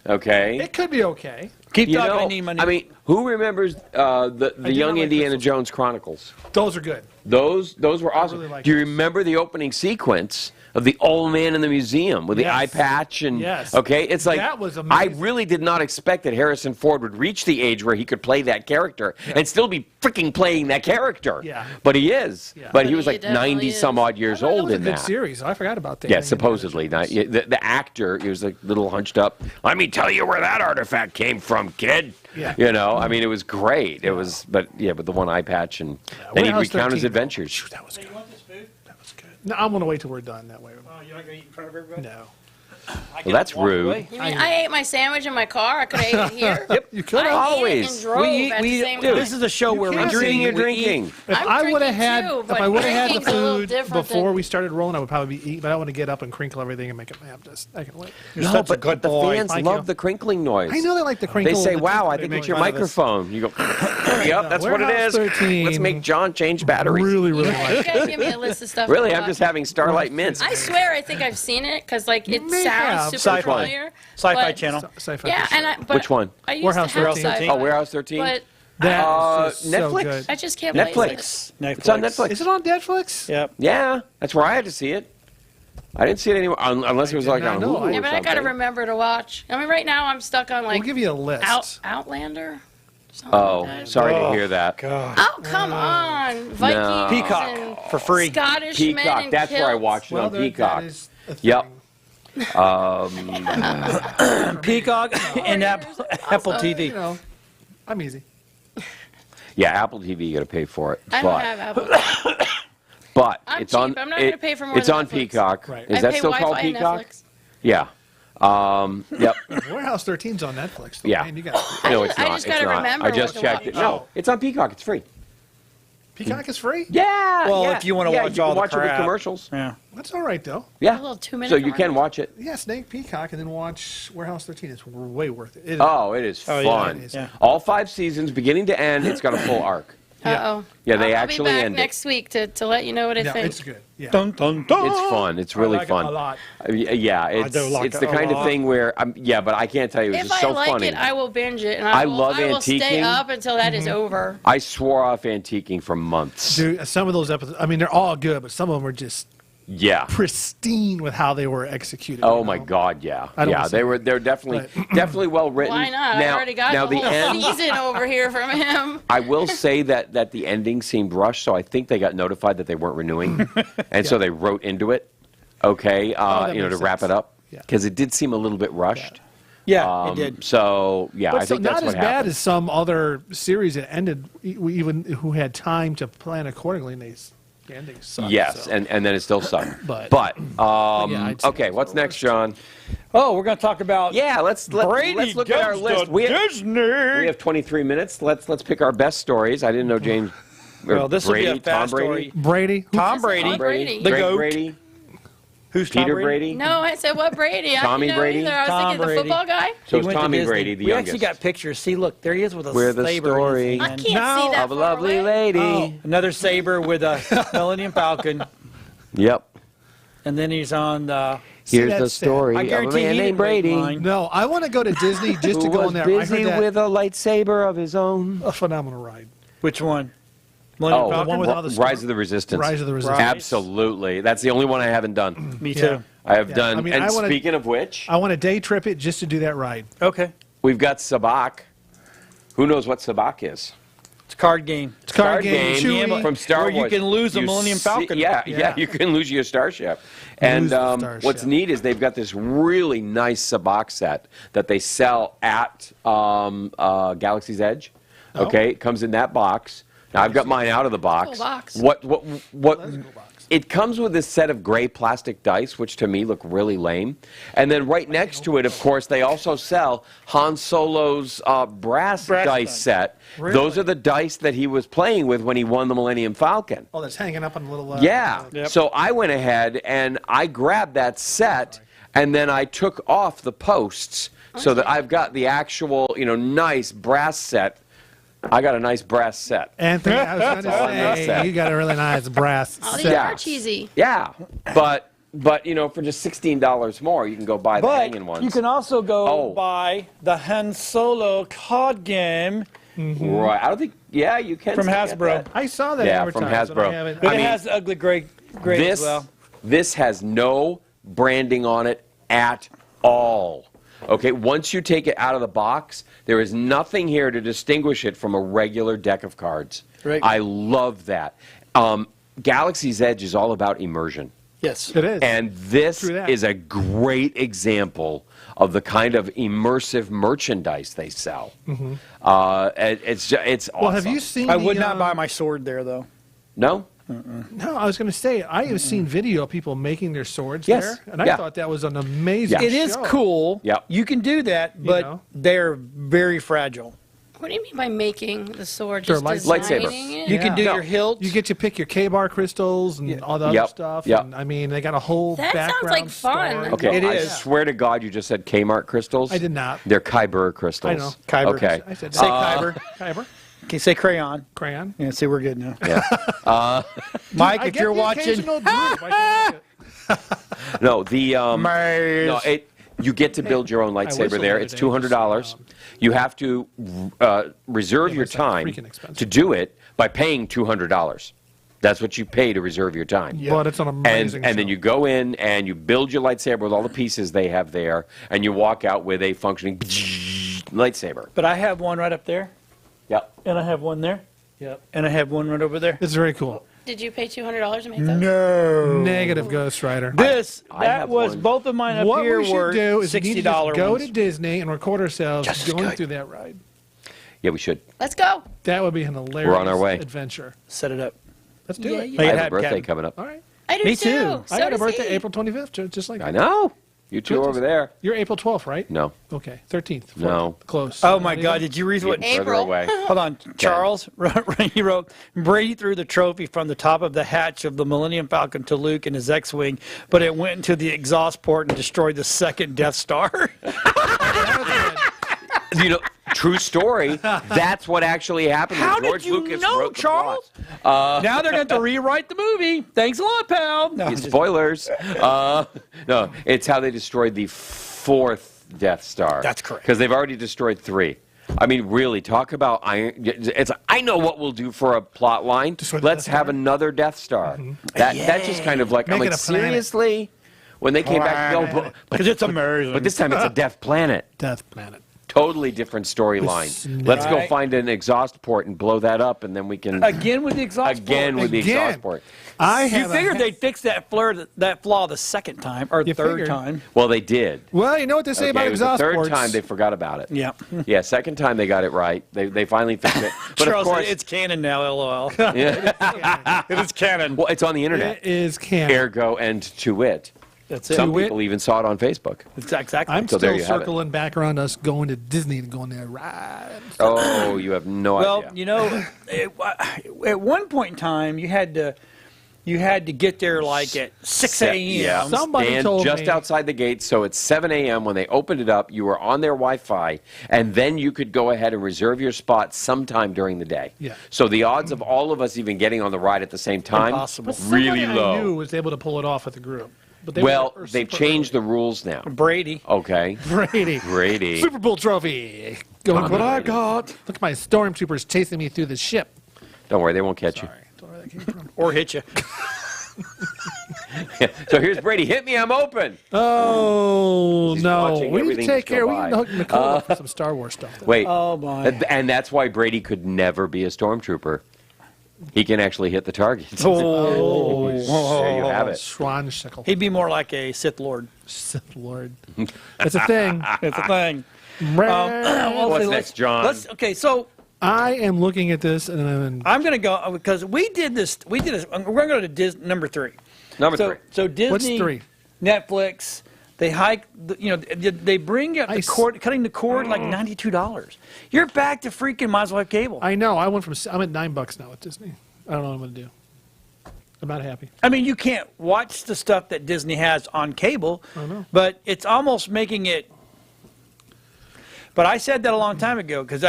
Okay. It could be okay. Keep You talking. know, I need money. I mean, who remembers the do Young not like Indiana Crystal Jones Chronicles? Those are good. Those were awesome. really like Do you those. remember the opening sequence of the old man in the museum with the Yes. eye patch and Yes. okay? It's like That was I amazing. really did not expect that Harrison Ford would reach the age where he could play that character and still be freaking playing that character. Yeah. But he is. Yeah. But he was He like definitely 90 is. some odd years That old was a in good that. series. I forgot about that. Yeah, supposedly. Not, the actor, he was like little hunched up. Let me tell you where that artifact came from, kid. Yeah. You know, I mean, it was great. It was, but the one eye patch, and then he'd Warehouse recount his 13. adventures. That was good. That was good. No, I'm going to wait till we're done that way. Oh, you're not going to eat in front of everybody? No. Well, that's rude. You mean I ate my sandwich in my car? I could have ate it here. Yep, you could I have. ate Always. it and drove at the same time. This is a show where we can't You're eating, drink. you're we eat. drinking. If I'm I would have drinking had, too, if but I would have had the drinking's a little food different before than- we started rolling, I would probably be eating. But I want to get up and crinkle everything and make it. I can wait. No, such a but, good the boy. fans Thank love you. the crinkling noise. I know they like the crinkle. They say, the "Wow, tooth I they think make it's your fun of us. microphone." You go, "Yep, that's what it Warehouse is." 13. Let's make John change batteries. Really, really You like. guys give me a list of stuff. Really, to I'm watch. just having Starlight Mints. I swear, I think I've seen it because like it may sounds have. super Sci-fi. familiar. Sci-fi but- channel. Sci-fi. Yeah, and but Which one? I used Warehouse to have 13. sci-fi, Oh, Warehouse 13? But That Uh, is just so Netflix? good. I just can't Netflix. place it. Netflix. It's on Netflix. Is it on Netflix? Yep. Yeah, that's where I had to see it. I didn't see it anywhere unless it was did like not on know. Hulu. Yeah, or but I gotta something. remember to watch. I mean, right now I'm stuck on like We'll give you a list. Outlander. Something Oh, like that. sorry to hear that. God. Oh, come on, Vikings Peacock and for free. Scottish men Peacock. in That's where I kilts. watched it Well, on there- Peacock. that is a Yep. Peacock and Apple You TV. know, I'm easy. Yeah, Apple TV. You got to pay for it. I don't have Apple. But I'm it's cheap. on. I'm not gonna pay for more It's than on Netflix. Peacock. Right. Is I that pay still called Wi-Fi and Peacock? Netflix. Yeah. Yep. Warehouse 13's on Netflix. Though, Yeah. Man, you got No, I it's not. just It's gotta not. remember I just what to checked it. watch. No, it's on Peacock. It's free. Peacock is free. Yeah. Well, yeah, if you wanna yeah, watch you all can the watch it with crap. commercials. Yeah. That's all right though. Yeah. A little 2-minute So you can commercial. watch it. Yeah, Snake Peacock, and then watch Warehouse 13. It's way worth it. It is. Oh, it is Oh, yeah, fun. it is. Yeah. All 5 seasons, beginning to end, it's got a full arc. Uh-oh. Yeah, they I'll actually be back end it. next week to let you know what I Yeah, think. it's good. Yeah. Dun, dun, dun. It's fun. It's really I like fun. It a lot. Yeah, it's do like it's it the a kind of lot. thing where yeah, but I can't tell you, it's If just I so like funny. it, I will binge it, and I I will, love I will stay antiquing. up until that is over. I swore off antiquing for months. Dude, some of those episodes, I mean, they're all good, but some of them are just Yeah. pristine with how they were executed. Oh you my know? God, yeah, I don't yeah. wanna say They're definitely well written. Why not? Now, I already got now the whole end. season over here from him. I will say that the ending seemed rushed, so I think they got notified that they weren't renewing, and so they wrote into it. Okay, that to makes wrap sense. it up, Yeah. because it did seem a little bit rushed. Yeah, it did. So yeah, But I think not that's as what bad happened. as some other series that ended, even who had time to plan accordingly, and the ending sucked. Yes, so. and then it still sucked. But- but yeah, I'd say okay, those what's are the next, John? Oh, we're going to talk about Yeah, let's look at our list. We have 23 minutes. Let's pick our best stories. I didn't know James. or Well, this will be Brady, a fast Tom Brady, story. Brady, Tom Brady. Brady. Brady. The Greg GOAT. Brady, Who's Tom Peter Brady? Brady. No, I said what Brady? I Tommy didn't know Brady? either. I was Tom thinking Brady. the football guy. So He it's went to Tommy Disney. Brady, the We youngest. actually got pictures. See, look, there he is with a We're the saber in story. his I hand. can't Now- see that of a far lovely away. lady. Another saber with a Millennium Falcon. Yep. And then he's on the... Here's that's the sad. story I of a guarantee man he named didn't read Brady mine. No, I want to go to Disney just to who go was in there. I busy heard that with a lightsaber of his own. a phenomenal ride. Which one? Millennium Oh, Falcon? one with all the Rise of the Resistance. Rise of the Resistance. Absolutely. That's the only one I haven't done. Me Yeah. too. I have Yeah. done. I mean, and I wanna- speaking of which, I want to day trip it just to do that ride. Okay. we've got Sabak. Who knows what Sabak is? It's a card game. It's card game, Chewie. from Star Where Wars. you can lose a You Millennium see- Falcon. Yeah, Yeah. you can lose your starship. And the what's starship. neat is they've got this really nice Sabak set that they sell at Galaxy's Edge. Okay, it comes in that box. Now I've got mine out of the box. Cool box. What? That is a cool box. It comes with this set of gray plastic dice, which to me look really lame. And then right next to it, of course, they also sell Han Solo's brass dice dice. set. Really? Those are the dice that he was playing with when he won the Millennium Falcon. Oh, that's hanging up on the little. Yeah. Yep. So I went ahead and I grabbed that set, and then I took off the posts so that I've got the actual, nice brass set. I got a nice brass set. Anthony, I was going to all I'm gonna say, say. you got a really nice brass Oh, these set. are cheesy. Yeah, but for just $16 more, you can go buy the But hanging ones. you can also go Oh. buy the Han Solo card game. Right. I don't think. Yeah, you can From still get Hasbro. that. I saw that Yeah, from advertised, but I Hasbro. haven't- But I it mean, has the ugly gray This as well. this has no branding on it at all. Okay, once you take it out of the box, there is nothing here to distinguish it from a regular deck of cards. Right. I love that. Galaxy's Edge is all about immersion. Yes. It is. And this True that. is a great example of the kind of immersive merchandise they sell. It's awesome. Well, have you seen? I would the, not buy my sword there, though. No? No, I was going to say I have seen video of people making their swords Yes. there, and I Yeah. thought that was an amazing. Yeah. It is show. cool. Yep. You can do that, but know? they're very fragile. What do you mean by making the sword? They're Just lightsaber. designing it? You can do Yeah. your hilt. You get to pick your K-bar crystals and all the other Yep. stuff. Yep. And, I mean, they got a whole That sounds background like fun. story. Okay, It I is. swear to God you just said Kmart crystals. I did not. They're Kyber crystals. I know. Kyber. Okay. I said Say Kyber. Kyber, Okay, say crayon. crayon. Yeah, see, we're good now. Yeah. Mike, I if get you're the watching, occasional droop. I can't help it. No, the Maze. no, you get to build your own lightsaber whistled there. the It's other day, $200. You have to reserve your it's like time freaking expensive. to do it by paying $200. That's what you pay to reserve your time. But it's an amazing And then show. you go in and you build your lightsaber with all the pieces they have there, and you walk out with a functioning lightsaber. but I have one right up there, Yep. and I have one there, Yep. and I have one right over there. It's very cool. Did you pay $200 to make those? No. Negative Ghost Rider. This, I that have was one. both of mine up What here we should were do is we need to just $60 go ones. to Disney and record ourselves Just as going good. through that ride. Yeah, we should. Let's go. That would be an hilarious We're on our way. adventure. Set it up. Let's do Yeah, it. yeah. Make I it have a happen, birthday Captain. coming up. All right. I do Me too. too. So I got a does birthday he. April 25th, just like I that. know. You two over there. You're April 12th, right? No. Okay, 13th. No. Close. Oh my Not God! even? Did you read what? Getting further April. away. Hold on, Charles. He wrote, Brady threw the trophy from the top of the hatch of the Millennium Falcon to Luke in his X-wing, but it went into the exhaust port and destroyed the second Death Star. True story. That's what actually happened. How when George did you Lucas know, wrote the Charles? plot. Now they're going to rewrite the movie. Thanks a lot, pal. No, I'm just- Spoilers. No, it's how they destroyed the fourth Death Star. That's correct. Because they've already destroyed 3. I mean, really, talk about iron. It's. I know what we'll do for a plot line. Destroy the Let's Death have Star? another Death Star. That just kind of like I'm Make like it a planet. seriously. When they came back, no, Because it's amazing. but this time it's a death planet. Death Planet. Totally different storyline. Snake. Let's go Right. find an exhaust port and blow that up, and then we can Again with the exhaust again port. with the Again. exhaust port. I You have figured they'd fix that flaw the second time, or You third figured. time. Well, they did. Well, you know what they say Okay, about it was the exhaust third ports. time they forgot about it. Yeah. Yeah, second time they got it right. They finally fixed it. But Charles, of course, it's canon now, LOL. yeah. It is canon. Well, it's on the internet. It is canon. Ergo and to it. That's it. Some To it. people even saw it on Facebook. Exactly. I'm So there still you have it. circling back around us going to Disney and going there ride. Oh, you have no Well, idea. you know, at one point in time, you had to get there like at 6 a.m. Yeah. Somebody Stand told just me- outside the gate, so it's 7 a.m. when they opened it up. You were on their Wi-Fi, and then you could go ahead and reserve your spot sometime during the day. Yeah. So the odds of all of us even getting on the ride at the same time Impossible. really Somebody I low. knew was able to pull it off with the group. But they Well, were they've super changed the rules now. Brady. Okay. Brady. Brady. Super Bowl trophy. Go look what I got. Look at my stormtroopers chasing me through the ship. Don't worry, they won't catch Sorry. Don't know where that came from. Or hit you. you. So here's Brady. Hit me, I'm open. Oh, He's no. watching We need to everything take just go care. We by. need to hook Nicole up for some Star Wars stuff. Wait. Oh, my. And that's why Brady could never be a stormtrooper. He can actually hit the targets. Oh. There you have it. Schwanschickel. He'd be more like a Sith Lord. Sith Lord. It's a thing. It's a thing. Well, What's let's- next, John? Okay, so I am looking at this, and I'm going to go because we did this. We're going to go to number 3. Number 3. So Disney, What's 3? Netflix, they hike. They bring up the cord, cutting the cord like $92. You're back to freaking might as well have cable. I know. I'm at $9 now with Disney. I don't know what I'm going to do. I'm not happy. I mean, you can't watch the stuff that Disney has on cable, I know. but it's almost making it. But I said that a long time ago because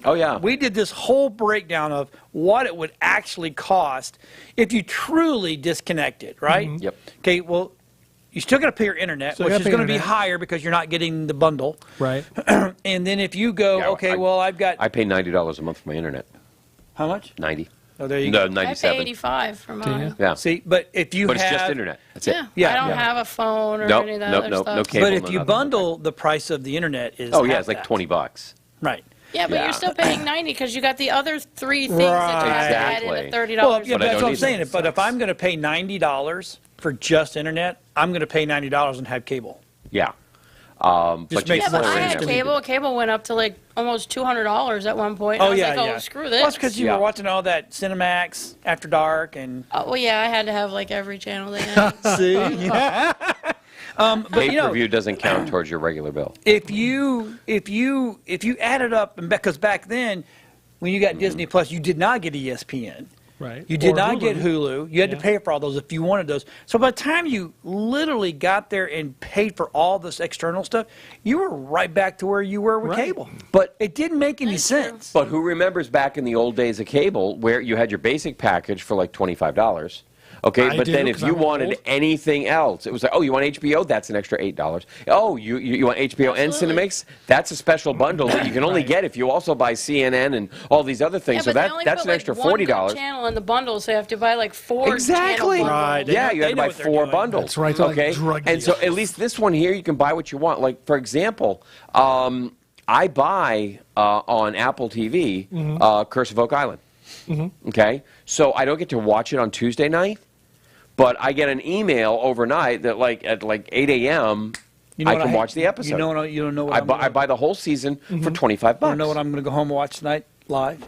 Oh, yeah. we did this whole breakdown of what it would actually cost if you truly disconnected, right? Yep. Okay, well, you still got to pay your internet, So you which gotta is pay going to be internet. higher because you're not getting the bundle. Right. And then if you go, Yeah, okay, well, I've got I pay $90 a month for my internet. how much? 90. Oh, there you No, go. I pay 97. 85 for mine. Yeah. See, but if you But it's have, just internet. That's it. Yeah. Yeah, I don't yeah. have a phone or Nope, any of that nope, other nope, stuff. no cable. but if no you nothing. bundle, the price of the internet is Oh, yeah, half it's like that. $20. Right. Yeah, but Yeah. you're still paying 90 because you got the other 3 things that you have to add in Exactly. at $30. Well, yeah, But I that's don't what I'm need saying. that. But if I'm going to pay $90 for just internet, I'm going to pay $90 and have cable. Yeah. Just But makes Yeah, but more I sense had to me. cable. Cable went up to like almost $200 at one point. Oh I was yeah, like, oh, yeah. screw Well, that's this. because you Yeah. were watching all that Cinemax After Dark and Oh, well, yeah, I had to have like every channel they had. see. Yeah. But Pay-per-view doesn't count towards your regular bill. if you add it up, and because back then, when you got Disney Plus, you did not get ESPN. Right. You did Or not Hulu. get Hulu. You had to Yeah. pay for all those if you wanted those. So by the time you literally got there and paid for all this external stuff, you were right back to where you were with Right. cable. But It didn't make any That's true. sense. But who remembers back in the old days of cable where you had your basic package for like $25? Okay, I but do, then if 'cause you I'm wanted old. anything else, it was like, oh, you want HBO? That's an extra $8. Oh, you want HBO and Absolutely. Cinemix? That's a special bundle that you can only Right. get if you also buy CNN and all these other things. Yeah, so but they only that's put, an like, extra one good $40. channel in the bundle, so you have to buy like 4 Exactly. channel Right. bundles. Yeah, They you had to know buy what they're 4 doing. bundles. That's right, they're like Okay, drug and so dealers. at least this one here, you can buy what you want. Like for example, I buy on Apple TV Curse of Oak Island. Okay, so I don't get to watch it on Tuesday night, but I get an email overnight that like at like 8 a.m. You know I what can watch the episode. You don't know what I buy the whole season for $25. You know what I'm going to go home and watch tonight live?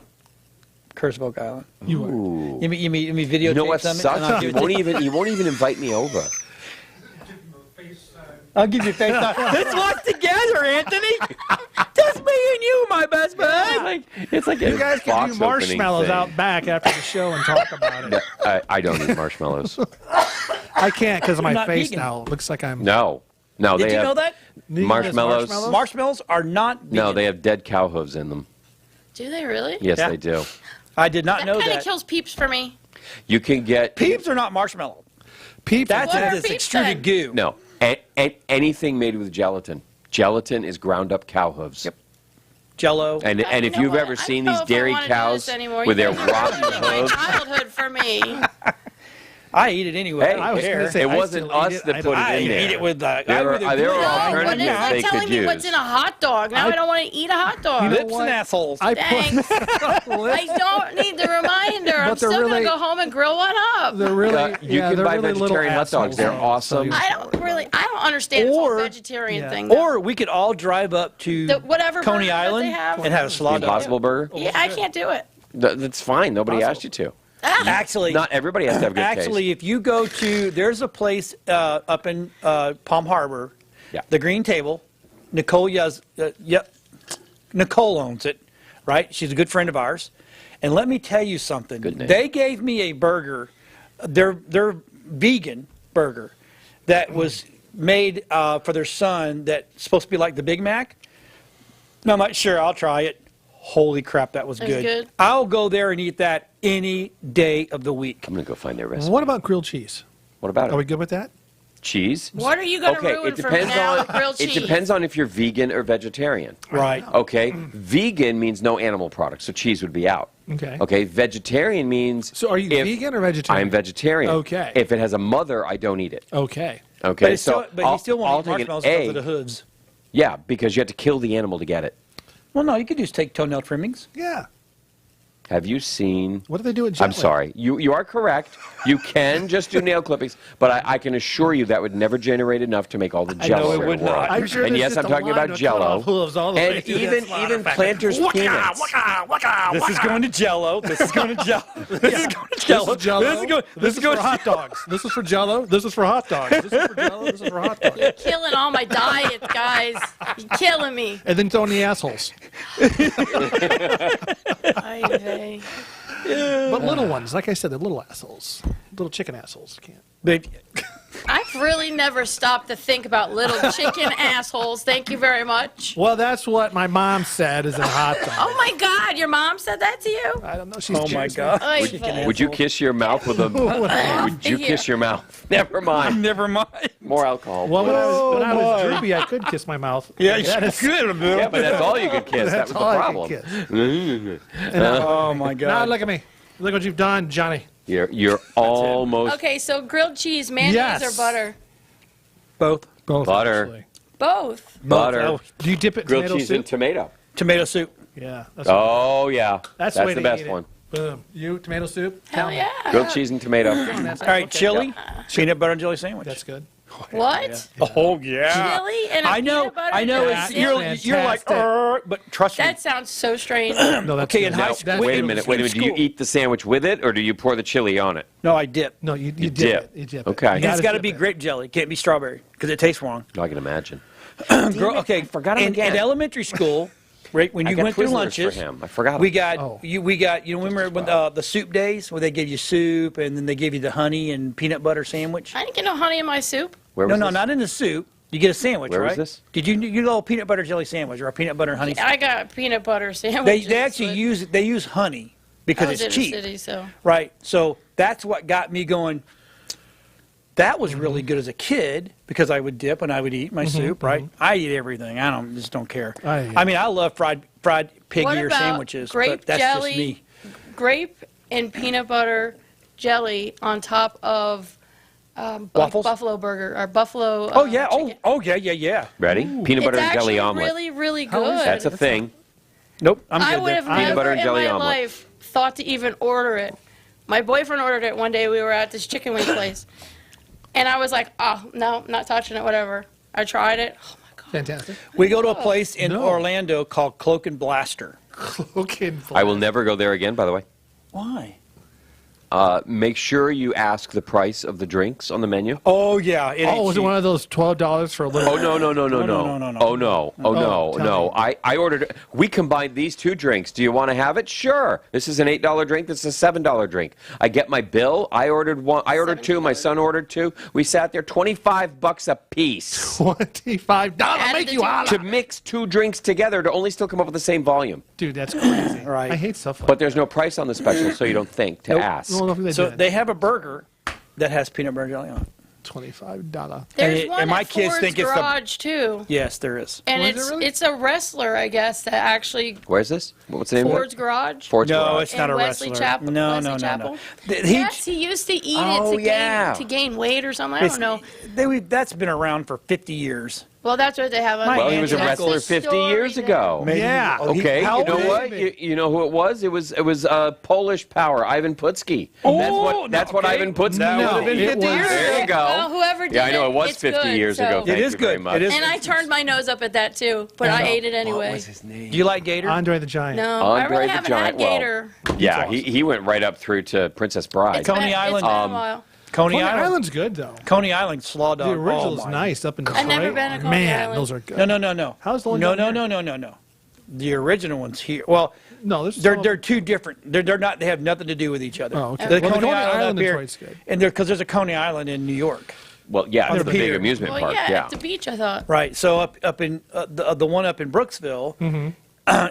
Curse of Oak Island. You are. Ooh. You mean videotape You know what something? and I'll sucks? give You won't even invite me over. I'll give you FaceTime. Let's watch together, Anthony. Just me and you, my best bud. It's like You guys can do marshmallows thing. out back after the show and talk about it. I don't eat marshmallows. I can't because of my not face vegan. now. It looks like I'm. No, Did they you have know that? marshmallows. Marshmallows are not vegan. No, they have dead cow hooves in them. Do they really? Yes, Yeah. they do. I did not That know kind that. of kills peeps for me. You can get Peeps are not marshmallow. Peeps. That's What are this peeps extruded then? goo. no anything made with gelatin. Gelatin is ground up cow hooves. Yep. Jello. And You if know you've what? ever I seen don't these know if I dairy wanna do cows this anymore. with their You guys are rotten ruining my hooves, childhood for me. I eat it anyway. Hey, I I don't was care. gonna say, it I wasn't still eat us it. that I put don't- it in there. eat it with the. There I are- with the there glue. are No, but alternatives it's like they telling could me what's use. in a hot dog. Now I don't want to eat a hot dog. Lips and assholes. I Thanks. I don't need the reminder. I'm But they're still going really- to go home and grill one up. They're really. You yeah, can they're buy really little vegetarian hot dogs. assholes, They're though. awesome. I don't understand this Or- whole vegetarian Yeah. thing. though. Or we could all drive up to whatever Coney burger that Island they have. and have a The slaw dog. Impossible Burger. Yeah, I can't do it. That's fine. Nobody asked you to. Actually, Not everybody has to have good actually, if you go to, there's a place up in Palm Harbor, Yeah. the Green Table. Nicole Nicole owns it, right? She's a good friend of ours. And let me tell you something. Good name. They gave me a burger, their vegan burger, that was made for their son. That's supposed to be like the Big Mac. No, I'm not sure. I'll try it. Holy crap, that was That's good. good. I'll go there and eat that any day of the week. I'm gonna go find their recipe. What about grilled cheese? What about Are we it? good with that? cheese. What are you going to ruin for me now with grilled cheese? It depends on if you're vegan or vegetarian. Right. Okay. Vegan means no animal products, so cheese would be out. Okay. Okay. Vegetarian means. So are you vegan or vegetarian? I'm vegetarian. Okay. If it has a mother, I don't eat it. Okay. Okay. But, you still won't eat marshmallows because of the hooves. Yeah, because you have to kill the animal to get it. Well, no, you could just take toenail trimmings. Yeah. Have you seen? What do they do with jelly? I'm sorry. You are correct. You can just do nail clippings, but I can assure you that would never generate enough to make all the Jello it would in the world. not. I'm sure and there's yes, just I'm a talking line about of Jello. hooves all the way And through even Planters peanuts. This is going to Jello. This is going to Jello. This is going to Jello. This is for hot dogs. This is for Jello. This is for hot dogs. This is for Jello. This is for hot dogs. You're killing all my diets, guys. You're killing me. And then throw in the assholes. Ay, vey. But little ones, like I said, they're little assholes. Little chicken assholes. Can't. I've really never stopped to think about little chicken assholes. Thank you very much. Well, that's what my mom said is a hot dog. Oh my God, your mom said that to you? I don't know. She's Oh my Jersey. God. Ay, Would, vey. would you kiss your mouth with a? Would you kiss your mouth? Never mind. Never mind. More alcohol. Well, when I was boy. droopy, I could kiss my mouth. Yeah, you That is- could, Bill. Yeah, but that's all you could kiss. That That's was the all I problem. could kiss. Oh my Now God. look at me. Look what you've done, Johnny. You're almost Okay, so grilled cheese, mayonnaise Yes. or butter? Both. Both. Butter. actually. Both. butter, Oh, Do you dip it in grilled tomato cheese soup? and tomato. tomato soup. Yeah. That's Oh yeah, That's that's the way the to best eat it. one. Boom. You tomato soup? Hell Tell me. yeah. Grilled cheese and tomato. That's, All right, okay. chili, peanut butter and jelly sandwich. That's good. What? Oh yeah. Chili and a I know. peanut butter I know. jelly It's, you're like, fantastic. but trust me. That sounds so strange. No, that's Okay, good. in high Now, school- wait a minute. Wait a minute. Do you school. eat the sandwich with it, or do you pour the chili on it? No, I dip. No, you dip dip. it. You dip Okay. it. And And it's got to dip be it. grape jelly. It can't be strawberry because it tastes wrong. I can imagine. Okay, forgot him in again. elementary school, right when I you got went through Twizzlers lunches, for him. I forgot. we him. got Oh. you. We got you. Remember when the soup days where they give you soup and then they give you the honey and peanut butter sandwich? I didn't get no honey in my soup. Where No, was no, this? not in the soup. You get a sandwich, Where was right? this? Did you get a little peanut butter jelly sandwich or a peanut butter and honey? I got peanut butter sandwiches. They actually but use honey I because was it's in cheap, the city, so. right? So that's what got me going. That was really good as a kid because I would dip and I would eat my soup, right? I eat everything. I just don't care. I mean, I love fried pig What ear about sandwiches, grape but that's jelly, just me. Grape and peanut butter jelly on top of like Waffles? buffalo burger or buffalo. Oh yeah, chicken. yeah. Ready? Peanut butter It's and jelly actually omelet. really, really How is good. That's a thing. Nope, I'm I good would there. have Peanut never butter and in jelly my omelet. life thought to even order it. My boyfriend ordered it one day. We were at this chicken wing place, and I was like, "Oh no, not touching it. Whatever." I tried it. Oh my god. Fantastic. We go to a place in No. Orlando called Cloak and Blaster. Okay. I will never go there again. By the way. Why? Make sure you ask the price of the drinks on the menu. Oh yeah. It Oh, ain't was it cheap. one of those $12 for a little? Oh no. No. Oh no. Oh no. tell No. me. I ordered. We combined these two drinks. Do you want to have it? Sure. This is an $8 drink. This is a $7 drink. I get my bill. I ordered one. I ordered two. My son ordered two. We sat there. $25 a piece $25. Make you holler. to mix two drinks together to only still come up with the same volume. Dude, that's crazy. Right. I hate stuff like But there's no price on the special, so you don't think to Nope. ask. that. No, So they have a burger that has peanut butter jelly on it. $25. There's And one my at kids Ford's think it's the- Garage too, Yes, there is. and Was it it's really? it's a wrestler, I guess, that actually Where's this? What's the name Ford's of it? Garage. Ford's No, Garage. it's not in a Wesley wrestler. Chapel. No, Wesley no, Chapel. no. Yes, he used to eat Oh, it yeah. to gain weight or something. I don't know. That's been around for 50 years. Well, that's what they have on. Well, he was a That's wrestler the 50 story years there. ago. Yeah. Okay, how you know old what? is You know who it was? It was Polish power, Ivan Putski. Oh, that's what okay. Ivan Putski That would would have been it 50 was- years ago. There you go. Well, whoever did Yeah, I know it was it's 50 good, years so- ago. Thank It is you very good. much. It is. And I turned my nose up at that too, but I ate it anyway. What was his name? Do you like Gator? Andre the Giant. No, I Andre really the haven't Giant. had Gator. Yeah, he went right up through to Princess Bride. It's been- Coney Island. It's been a while. Coney Coney Island. Island's good, though. Coney Island Slaw Dog. The original oh, is my. nice up in Detroit. I've never been to Coney Man, Island. those are good. No. How's the one No, down no, here? no. The original one's here. Well, No, this is they're all- two different. They're not. They have nothing to do with each other. Oh, okay. The Well, the Coney Coney Island Island up here, Detroit's good. and because there's a Coney Island in New York. Well, yeah, it's the big Pier. amusement Well, park. yeah, Yeah. at the beach, I thought. Right. So up in the one up in Brooksville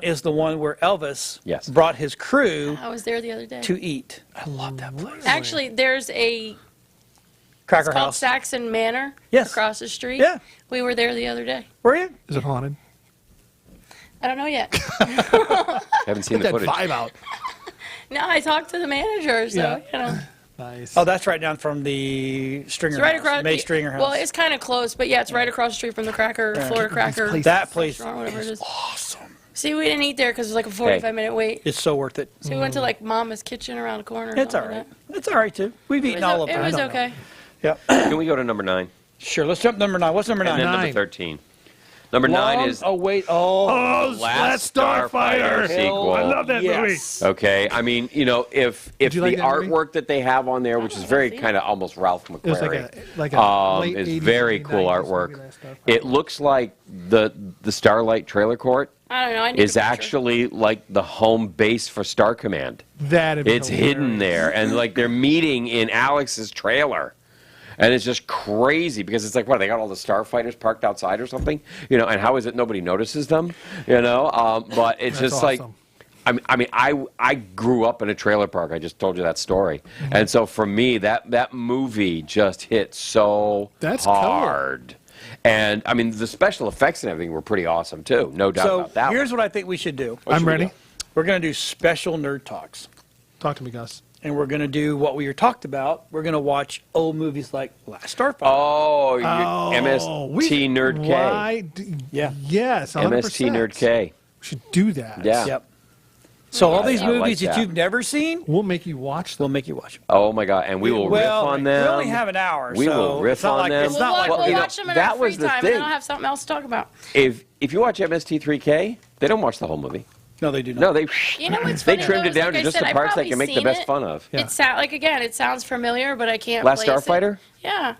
is the one where Elvis Yes. brought his crew I was there the other day. to eat. I love that place. Actually, there's a Cracker It's called House. Saxon Manor. Yes. Across the street. Yeah. We were there the other day. Were you? Is it haunted? I don't know yet. Haven't seen Get the that footage. vibe out. No, I talked to the manager, so Yeah. you know. Nice. Oh, that's right down from the Stringer It's right House. across. May Stringer House. Well, it's kind of close, but yeah, it's right across the street from the Florida Cracker. That place restaurant, whatever it is is. awesome. See, we didn't eat there because it was like a 45-minute wait. It's so worth it. So we went to like Mama's Kitchen around the corner. or It's all something right. like It's all right too. We've that. eaten all of It them. was okay. Yeah. Can we go to number 9? Sure. Let's jump number 9. What's number 9? And then number 13. Number 9 is Oh wait. Oh. Last Starfighter sequel. I love that yes. Okay, I mean, you know, if you the like that movie? artwork that they have on there, which is very kind of almost Ralph It was McQuarrie, like a late is 80s, very early cool 90s artwork. movie, Last Starfighter. It looks like the Starlight Trailer Court I don't know. I need is a picture. actually like the home base for Star Command. That'd be It's hidden hilarious. there, and like they're meeting in Alex's trailer. And it's just crazy because it's like, what, they got all the starfighters parked outside or something? You know, and how is it nobody notices them? You know, but it's That's just like, awesome. I grew up in a trailer park. I just told you that story. And so for me, that movie just hit so That's cool. hard. And I mean, the special effects and everything were pretty awesome too. No doubt So about that. here's what I think we should do. I'm ready. We're going to do special nerd talks. Talk to me, Gus. And we're going to do what we were talked about. We're going to watch old movies like Last Starfighter. Oh, you're Oh, MST Nerd K. Why? Yeah. Yes, 100%. MST Nerd K. We should do that. Yeah. Yep. So all these I like movies that that. you've never seen, We'll make you watch them. we'll make you watch them. Oh my God! And we will riff on them. We only have an hour. We so will riff it's not on like, them. It's We'll, not like we'll you know, watch them in that our free was the time, and thing. then I'll have something else to talk about. If you watch MST3K, they don't watch the whole movie. No, they do not. No, they You know what's they funny, trimmed though, it down is, to like I just said, the I've parts they probably can make the seen best it. fun of. Yeah. It sounds familiar, but I can't. Last place Starfighter? It. Yeah.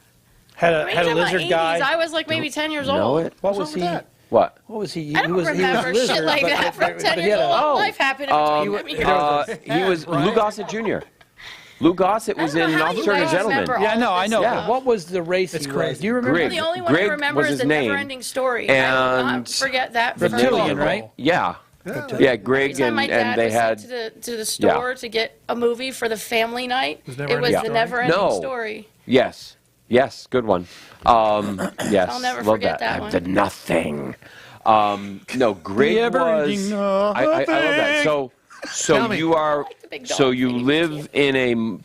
Had I a mean, had a in my lizard 80s, guy. I was like maybe 10 years Know old. it? What What's was wrong he? with that? What? What was he? I don't he was, remember he was a lizard, shit like that from 10 he years had a- old. Life happened in between them years. He was Lou Gossett Jr. Lou Gossett was I don't in know how Officer you and a guys Gentleman. remember Yeah, no, I know. Yeah. But what was the race It's he crazy. was? Do you remember? Greg. The only one Greg I remember was is his the name. never-ending story. I will And not forget that. for Reptilian, long. right? Yeah. Yeah. Yeah, Every Greg time my dad and they was had sent to the store to get a movie for the family night, Was it Never was Ending the Story? never-ending No. story. Yes, good one. Yes, I'll never love forget that I one. did nothing. No, Greg ever-ending was. I love that. So Tell me. you are. the big So dog you thing. live in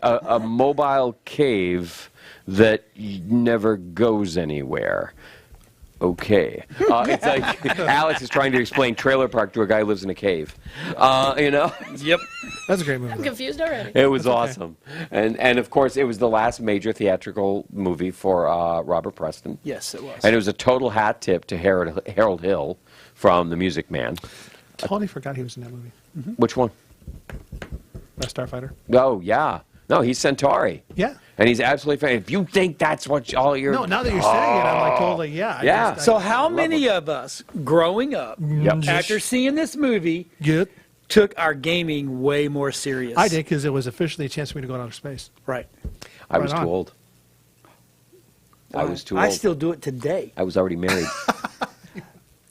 a mobile cave that never goes anywhere. Okay. It's like Alex is trying to explain trailer park to a guy who lives in a cave. You know? Yep. That's a great movie. I'm though. confused already. It was awesome. And of course, it was the last major theatrical movie for Robert Preston. Yes, it was. And it was a total hat tip to Harold Hill from The Music Man. Totally forgot he was in that movie. Which one? Last Starfighter. Oh, yeah. No, he's Centauri. Yeah. And he's absolutely fan. If you think that's what all your... No, now that you're saying it, I'm like totally, yeah. Yeah. So how many of us growing up, Yep. after seeing this movie, Good. took our gaming way more serious? I did because it was officially a chance for me to go out outer space. Right. I was Right too on. old. I was too old. I still do it today. I was already married.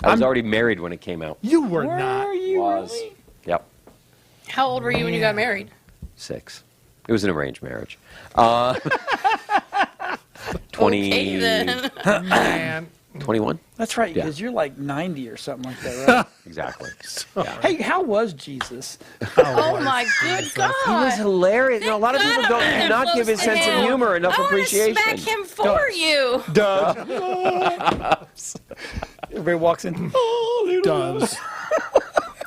I was already married when it came out. You were not. Was. Yep. How old were you when you got married? 6. It was an arranged marriage. 20, Okay, then. Man. 21? That's right, Yeah. because you're like 90 or something like that, right? Exactly. Hey, how was Jesus? Oh my good God! He was hilarious. You know, a lot of Thank people God I'm do that not close give his to sense of him. humor enough I wanna appreciation. smack him for you. Everybody walks in. Does.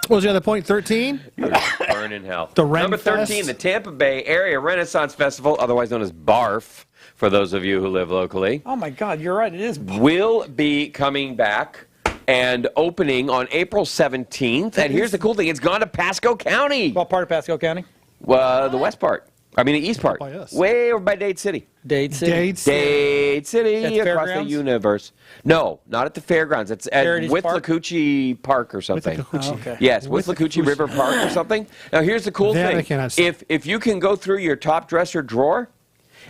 What was the other point? 13? Burn in hell. The Ren Number 13, Fest? the Tampa Bay Area Renaissance Festival, otherwise known as BARF, for those of you who live locally, Oh my God, you're right. It is. will be coming back and opening on April 17th. And here's the cool thing. It's gone to Pasco County. What part of Pasco County? The west part. I mean, the east part. By us. Way over by Dade City. Dade City. Dade City. Dade City, At the across the fairgrounds? universe. No, not at the fairgrounds. It's at Heritage Park? Withlacoochee Park or something. Withlacoochee. Oh, okay. Yes, Withlacoochee River Park or something. Now, here's the cool That I thing. cannot see. If you can go through your top dresser drawer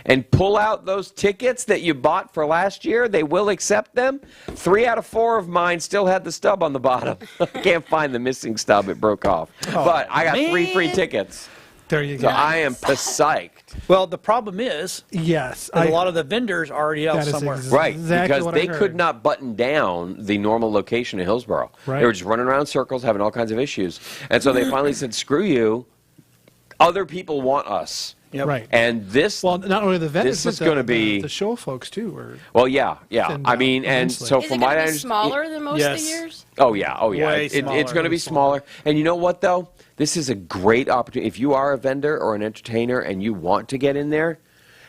and pull out those tickets that you bought for last year, they will accept them. 3 out of 4 of mine still had the stub on the bottom. I can't find the missing stub. It broke off. But I got 3 free man. tickets. There you So go. I am psyched. Well, the problem is, Yes. a lot of the vendors are already out That is somewhere. Right, exactly because what I they heard. could not button down the normal location in Hillsborough. Right. They were just running around in circles, having all kinds of issues. And so they finally said, screw you. Other people want us. Yep. Right. And this, Well, not only the vendors, this is but going to be... the show folks, too. Are, Well, yeah. thinned I out mean, and immensely. so Is from it what going I to be understand... smaller than most of the years? Oh, yeah. Way It's smaller. going to be smaller. And you know what, though? This is a great opportunity. If you are a vendor or an entertainer and you want to get in there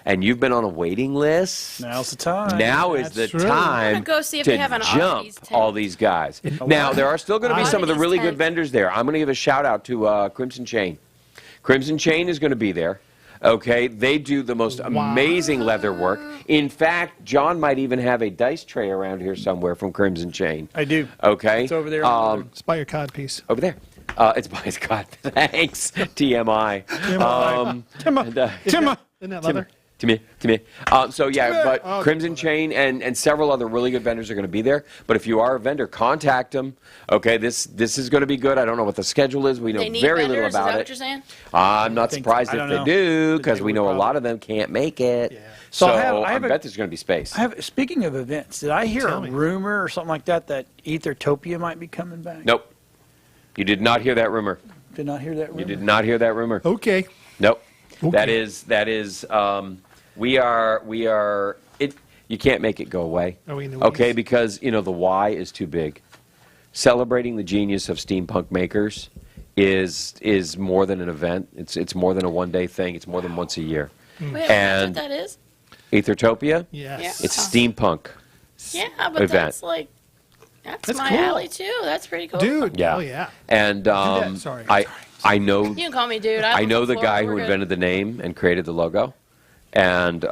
and you've been on a waiting list... Now's the time. Now is That's the true. I'm time gonna go see if to they have an jump oddities tent. all these guys. Now, there are still going to be some of the Oddities really good tent. vendors there. I'm going to give a shout-out to Crimson Chain. Crimson Chain is going to be there. Okay, they do the most amazing leather work. In fact, John might even have a dice tray around here somewhere from Crimson Chain. I do. Okay, It's over there. it's by your cod piece. over there. It's by his God. Thanks. TMI. Timma. Isn't that leather? To me. So yeah, but Oh, Crimson Chain and several other really good vendors are going to be there. But if you are a vendor, contact them. Okay, this is going to be good. I don't know what the schedule is. We know They need very vendors? little about Is that it. what you're saying? I'm not surprised I if don't they know. do But because they we would know a lot probably- of them can't make it. Yeah. So I have I a- bet there's going to be space. Speaking of events, did I hear Tell a me. rumor or something like that Ethertopia might be coming back? Nope. You did not hear that rumor. Did not hear that rumor. You did not hear that rumor. Okay. Nope. Okay. That is. We are. It. You can't make it go away. Are we in the Okay, weeds? because the why is too big. Celebrating the genius of steampunk makers is more than an event. It's more than a one-day thing. It's more than once a year. Wait, And- what that is? Ethertopia. Yes. It's steampunk. Yeah, but event. that's like, that's my cool. alley too. That's pretty cool. Dude. Yeah. Oh, yeah. And Sorry. I know. You can call me dude. I live know on the floor. guy We're who good. invented the name and created the logo, and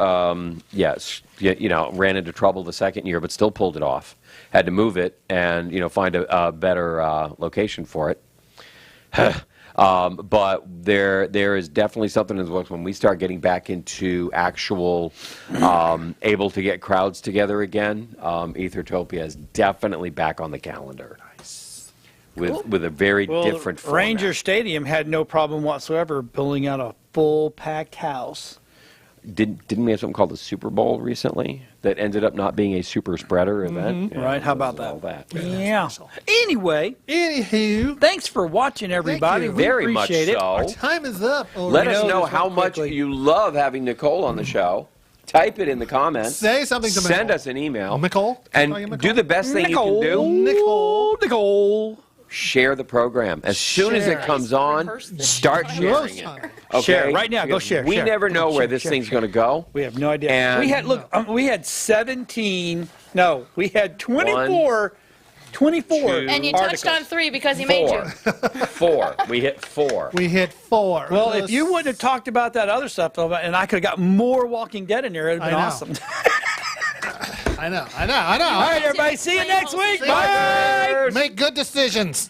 yes, ran into trouble the second year, but still pulled it off. Had to move it and find a better location for it. But there is definitely something in the works when we start getting back into actual able to get crowds together again. Ethertopia is definitely back on the calendar. With a very different format. Ranger Stadium had no problem whatsoever pulling out a full packed house. Didn't we have something called the Super Bowl recently that ended up not being a super spreader event? Right, how about all that? that? Yeah. Anyway, Anywho, thanks for watching, everybody. you. We Very much appreciate it. so. time is up. Let us know know this how one much quickly. you love having Nicole on the show. Type it in the comments. Say something to Send Nicole. us an email. Nicole? Can I call you And Nicole? do the best thing you can do. Nicole. Share the program. As soon as it Share. comes on, Rehearse this. start sharing it. Okay? Share right now. Go Because share. We share. never know where Share, this share, thing's share. going to go. We have no idea. And- we had 17. No, we had 24. 24. two, And you touched on 3 because he made you. 4. We hit 4. We hit 4. Well, if you wouldn't have talked about that other stuff, though, and I could have got more Walking Dead in there, it would have been I know. awesome. I know. All right, everybody. See you next week. Bye. Make good decisions.